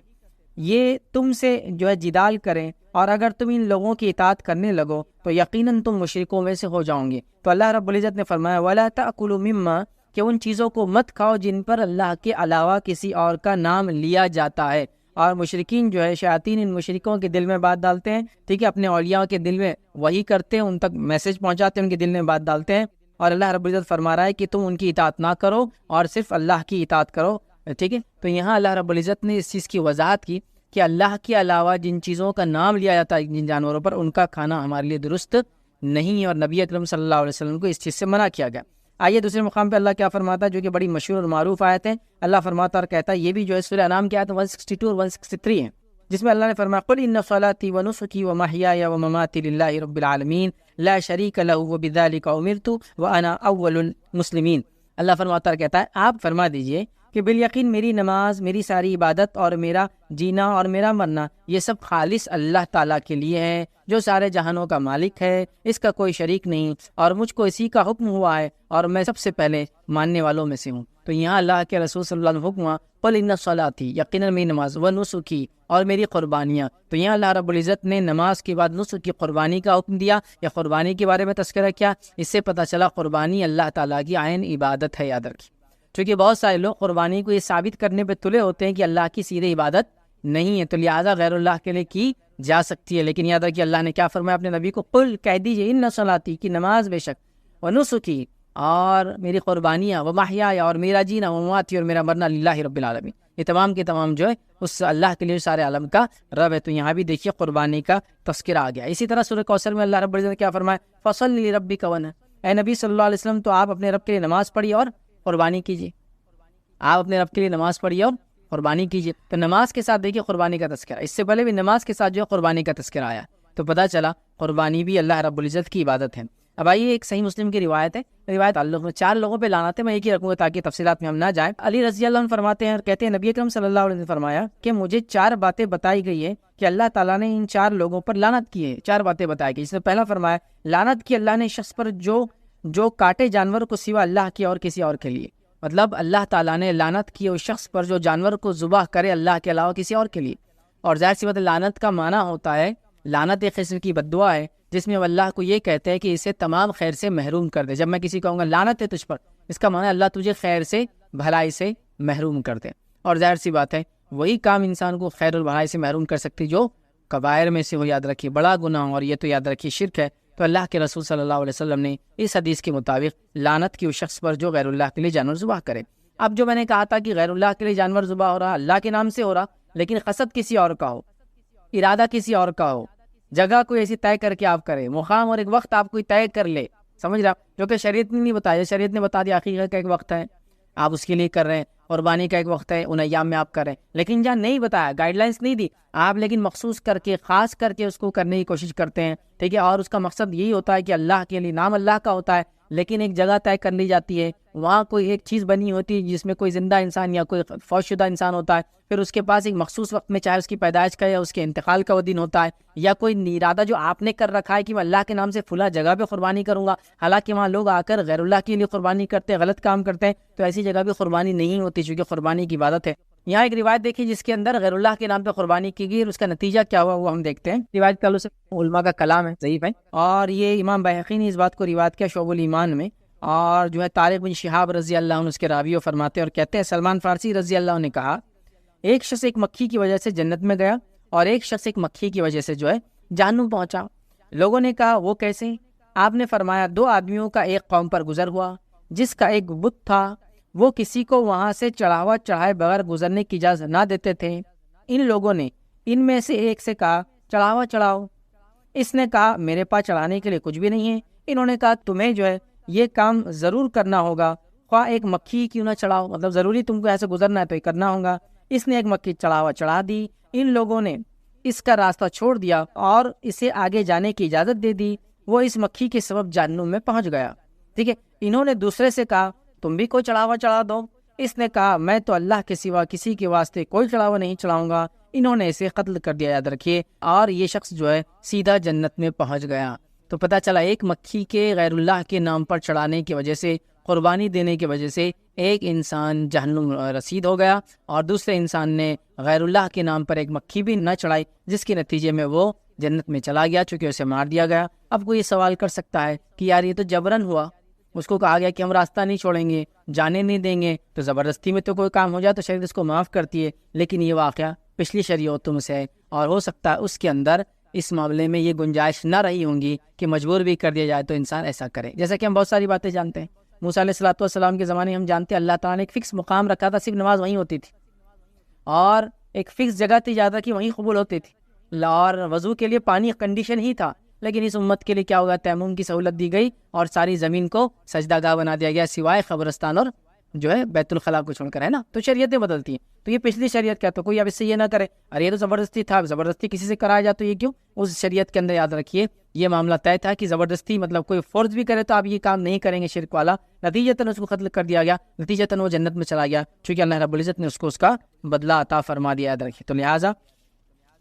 یہ تم سے جو ہے جدال کریں، اور اگر تم ان لوگوں کی اطاعت کرنے لگو تو یقیناً تم مشرکوں میں سے ہو جاؤ گے۔ تو اللہ رب العزت نے فرمایا وَلَا تَأْكُلُوا مِمَّا، کہ ان چیزوں کو مت کھاؤ جن پر اللہ کے علاوہ کسی اور کا نام لیا جاتا ہے، اور مشرکین جو ہے شیاطین ان مشرکوں کے دل میں بات ڈالتے ہیں، ٹھیک ہے، اپنے اولیاء کے دل میں وہی کرتے ہیں، ان تک میسج پہنچاتے ہیں، ان کے دل میں بات ڈالتے ہیں، اور اللہ رب العزت فرما رہا ہے کہ تم ان کی اطاعت نہ کرو اور صرف اللہ کی اطاعت کرو، ٹھیک ہے۔ تو یہاں اللہ رب العزت نے اس چیز کی وضاحت کی کہ اللہ کے علاوہ جن چیزوں کا نام لیا جاتا ہے جن جانوروں پر، ان کا کھانا ہمارے لیے درست نہیں ہے، اور نبی اکرم صلی اللہ علیہ وسلم کو اس چیز سے منع کیا گیا۔ آئیے دوسرے مقام پہ اللہ کیا فرماتا ہے، جو کہ بڑی مشہور اور معروف آیت ہے۔ اللہ فرماتا اور کہتا ہے، یہ بھی جو ہے سورہ انعام کی آیت 162 اور 163 ہے، جس میں اللہ نے فرمایا قل ان صلاتي ونسكي ومحياي ومماتي لله رب العالمین لا شریک له وبذلك امرت وانا اول المسلمین۔ اللہ فرماتا اور کہتا ہے آپ فرما دیجئے کہ بالیقین میری نماز، میری ساری عبادت اور میرا جینا اور میرا مرنا یہ سب خالص اللہ تعالیٰ کے لیے ہے، جو سارے جہانوں کا مالک ہے، اس کا کوئی شریک نہیں، اور مجھ کو اسی کا حکم ہوا ہے اور میں سب سے پہلے ماننے والوں میں سے ہوں۔ تو یہاں اللہ کے رسول صلی اللہ علیہ وسلم حکم ہوا قل ان صلاتی، یقیناً میری نماز، و نسکی، اور میری قربانیاں۔ تو یہاں اللہ رب العزت نے نماز کے بعد نسک کی قربانی کا حکم دیا یا قربانی کے بارے میں تذکرہ کیا۔ اس سے پتہ چلا قربانی اللہ تعالیٰ کی عین عبادت ہے، یاد رکھیے، چونکہ بہت سارے لوگ قربانی کو یہ ثابت کرنے پہ تلے ہوتے ہیں کہ اللہ کی سیدھی عبادت نہیں ہے، تو لہٰذا غیر اللہ کے لیے کی جا سکتی ہے۔ لیکن یاد رکھیے اللہ نے کیا فرمایا اپنے نبی کو، قل کہہ دیجیے ان صلاتی کی نماز بے شک، و نسکی اور میری قربانیاں، و محیائی اور میرا جینا، و مماتی اور میرا مرنا للہ رب العالمین، یہ تمام کے تمام جو ہے اس اللہ کے لیے سارے عالم کا رب ہے۔ تو یہاں بھی دیکھیے قربانی کا تذکرہ آ گیا۔ اسی طرح سورہ کوثر میں اللہ رب العزت نے کیا فرمایا، فصلی لربک وانحر، اے نبی صلی اللہ علیہ وسلم تو آپ اپنے رب کے لیے نماز پڑھیے اور قربانی کیجیے، آپ اپنے رب کے لیے نماز پڑھیے اور قربانی کیجیے۔ تو نماز کے ساتھ دیکھیے قربانی کا تذکرہ، اس سے پہلے بھی نماز کے ساتھ جو ہے قربانی کا تذکرہ آیا، تو پتہ چلا قربانی بھی اللہ رب العزت کی عبادت ہے۔ اب آئیے ایک صحیح مسلم کی روایت ہے، روایت تعلق میں 4 لوگوں پہ لعنت ہے، میں ایک ہی رکھوں گا تاکہ تفصیلات میں ہم نہ جائیں۔ علی رضی اللہ عنہ فرماتے ہیں اور کہتے ہیں نبی اکرم صلی اللہ علیہ وسلم نے فرمایا کہ مجھے 4 باتیں بتائی گئی ہے کہ اللہ تعالیٰ نے ان 4 لوگوں پر لعنت کی ہے۔ 4 باتیں بتائی گئی، اس میں پہلا فرمایا لعنت کی اللہ نے شخص پر جو کاٹے جانور کو سوا اللہ کے اور کسی اور کے لیے، مطلب اللہ تعالیٰ نے لعنت کی اس شخص پر جو جانور کو ذبح کرے اللہ کے علاوہ کسی اور کے لیے۔ اور ظاہر سی بات ہے لعنت کا معنی ہوتا ہے، لعنت ایک قسم کی بد دعا ہے جس میں اللہ کو یہ کہتے ہیں کہ اسے تمام خیر سے محروم کر دے۔ جب میں کسی کو کہوں گا لعنت ہے تجھ پر، اس کا معنی اللہ تجھے خیر سے، بھلائی سے محروم کر دے۔ اور ظاہر سی بات ہے وہی کام انسان کو خیر اور بھلائی سے محروم کر سکتی جو کبائر میں سے ہو، یاد رکھیے بڑا گناہ، اور یہ تو یاد رکھیے شرک ہے۔ تو اللہ کے رسول صلی اللہ علیہ وسلم نے اس حدیث کے مطابق لعنت کی اس شخص پر جو غیر اللہ کے لیے جانور ذبح کرے۔ اب جو میں نے کہا تھا کہ غیر اللہ کے لیے جانور ذبح ہو رہا، اللہ کے نام سے ہو رہا، لیکن قصد کسی اور کا ہو، ارادہ کسی اور کا ہو، جگہ کوئی ایسی طے کر کے آپ کریں، مقام اور ایک وقت آپ کوئی طے کر لے، سمجھ رہا، جو کہ شریعت نے نہیں بتایا، شریعت نے بتا دیا عقیقہ کا ایک وقت ہے آپ اس کے لیے کر رہے ہیں، قربانی کا ایک وقت ہے ان ایام میں آپ کر رہے ہیں، لیکن جہاں نہیں بتایا، گائیڈ لائنس نہیں دی آپ، لیکن مخصوص کر کے خاص کر کے اس کو کرنے کی کوشش کرتے ہیں، ٹھیک ہے، اور اس کا مقصد یہی ہوتا ہے کہ اللہ کے لیے، نام اللہ کا ہوتا ہے، لیکن ایک جگہ طے کر لی جاتی ہے، وہاں کوئی ایک چیز بنی ہوتی ہے جس میں کوئی زندہ انسان یا کوئی فوت شدہ انسان ہوتا ہے، پھر اس کے پاس ایک مخصوص وقت میں، چاہے اس کی پیدائش کا یا اس کے انتقال کا وہ دن ہوتا ہے، یا کوئی ارادہ جو آپ نے کر رکھا ہے کہ میں اللہ کے نام سے فلاں جگہ پہ قربانی کروں گا، حالانکہ وہاں لوگ آ کر غیر اللہ کے لیے قربانی کرتے ہیں، غلط کام کرتے ہیں، تو ایسی جگہ پہ قربانی نہیں ہوتی، چونکہ قربانی کی عبادت ہے۔ یہاں ایک روایت دیکھیں جس کے اندر غیر اللہ کے نام پہ قربانی کی گئی اور اس کا نتیجہ کیا ہوا وہ ہم دیکھتے ہیں۔ روایت کا علماء کا کلام ہے، ضعیف ہے، اور یہ امام بہقی نے اس بات کو روایت کیا شعب الایمان میں، اور جو ہے طارق بن شہاب رضی اللہ عنہ اس کے راوی فرماتے ہیں اور کہتے ہیں سلمان فارسی رضی اللہ عنہ نے کہا ایک شخص ایک مکھی کی وجہ سے جنت میں گیا اور ایک شخص ایک مکھی کی وجہ سے جو ہے جہنم پہنچا۔ لوگوں نے کہا وہ کیسے؟ آپ نے فرمایا 2 آدمیوں کا ایک قوم پر گزر ہوا جس کا ایک بت تھا، وہ کسی کو وہاں سے چڑھاوا چڑھائے بغیر گزرنے کی اجازت نہ دیتے تھے۔ ان لوگوں نے ان میں سے ایک سے کہا چڑھاوا چڑھاؤ، اس نے کہا میرے پاس چڑھانے کے لیے کچھ بھی نہیں ہے۔ انہوں نے کہا تمہیں جو ہے یہ کام ضرور کرنا ہوگا، خواہ ایک مکھی کیوں نہ چڑھاؤ، مطلب ضروری تم کو ایسے گزرنا ہے تو یہ کرنا ہوگا۔ اس نے ایک مکھی چڑھاوا چڑھا دی، ان لوگوں نے اس کا راستہ چھوڑ دیا اور اسے آگے جانے کی اجازت دے دی، وہ اس مکھی کے سبب جہنم میں پہنچ گیا، ٹھیک ہے۔ انہوں نے دوسرے سے کہا تم بھی کوئی چڑھاوا چڑھا دو، اس نے کہا میں تو اللہ کے سوا کسی کے واسطے کوئی چڑھاوا نہیں چڑھاؤں گا، انہوں نے اسے قتل کر دیا، یاد رکھیے، اور یہ شخص جو ہے سیدھا جنت میں پہنچ گیا۔ تو پتہ چلا ایک مکھی کے غیر اللہ کے نام پر چڑھانے کی وجہ سے، قربانی دینے کی وجہ سے ایک انسان جہنم رسید ہو گیا، اور دوسرے انسان نے غیر اللہ کے نام پر ایک مکھی بھی نہ چڑھائی جس کے نتیجے میں وہ جنت میں چلا گیا چونکہ اسے مار دیا گیا۔ اب کوئی یہ سوال کر سکتا ہے کہ یار یہ تو جبرن ہوا، اس کو کہا گیا کہ ہم راستہ نہیں چھوڑیں گے، جانے نہیں دیں گے، تو زبردستی میں تو کوئی کام ہو جائے تو شریعت اس کو معاف کرتی ہے، لیکن یہ واقعہ پچھلی شریعتوں میں سے ہے اور ہو سکتا ہے اس کے اندر اس معاملے میں یہ گنجائش نہ رہی ہوں گی کہ مجبور بھی کر دیا جائے تو انسان ایسا کرے۔ جیسا کہ ہم بہت ساری باتیں جانتے ہیں، موسیٰ علیہ السلام کے زمانے میں ہم جانتے ہیں اللہ تعالیٰ نے ایک فکس مقام رکھا تھا، صرف نماز وہیں ہوتی تھی، اور ایک فکس جگہ تھی جاتا کہ وہیں قبول ہوتی تھی، اور وضو کے لیے پانی کنڈیشن ہی تھا، لیکن اس امت کے لیے کیا ہوگا، تیمم کی سہولت دی گئی اور ساری زمین کو سجدہ گاہ بنا دیا گیا سوائے قبرستان اور جو ہے بیت الخلاء کو چھوڑ کر، ہے نا. تو شریعتیں بدلتی ہیں. تو یہ پچھلی شریعت کیا، تو کوئی اب اس سے یہ نہ کرے ارے یہ تو زبردستی تھا، زبردستی کسی سے کرایا جائے تو یہ کیوں. اس شریعت کے اندر یاد رکھیے یہ معاملہ طے تھا کہ زبردستی مطلب کوئی فورس بھی کرے تو آپ یہ کام نہیں کریں گے شرک والا. نتیجتاً اس کو قتل کر دیا گیا، نتیجتاً وہ جنت میں چلا گیا چونکہ اللہ رب العزت نے اس کو اس کا بدلہ عطا فرما دیا. یاد رکھیے. تو لہٰذا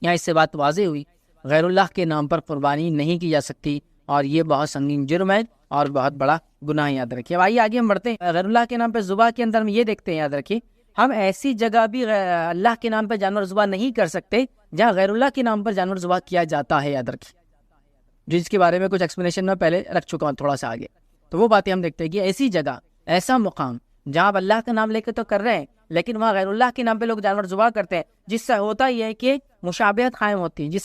یہاں اس سے بات واضح ہوئی غیر اللہ کے نام پر قربانی نہیں کی جا سکتی اور یہ بہت سنگین جرم ہے اور بہت بڑا گناہ. یاد رکھیے. اب آئیے آگے ہم بڑھتے ہیں. غیر اللہ کے نام پہ ذبح کے اندر ہم یہ دیکھتے ہیں، یاد رکھیے ہم ایسی جگہ بھی اللہ کے نام پہ جانور ذبح نہیں کر سکتے جہاں غیر اللہ کے نام پر جانور ذبح کیا جاتا ہے. یاد رکھیے جس کے بارے میں کچھ ایکسپلینیشن میں پہلے رکھ چکا ہوں تھوڑا سا آگے. تو وہ باتیں ہم دیکھتے ہیں کہ ایسی جگہ، ایسا مقام جہاں آپ اللہ کا نام لے کے تو کر رہے ہیں لیکن وہاں غیر اللہ کے نام پہ لوگ جانور ذبح کرتے ہیں، جس سے ہوتا یہ ہے کہ مشابہت قائم ہوتی ہے، جس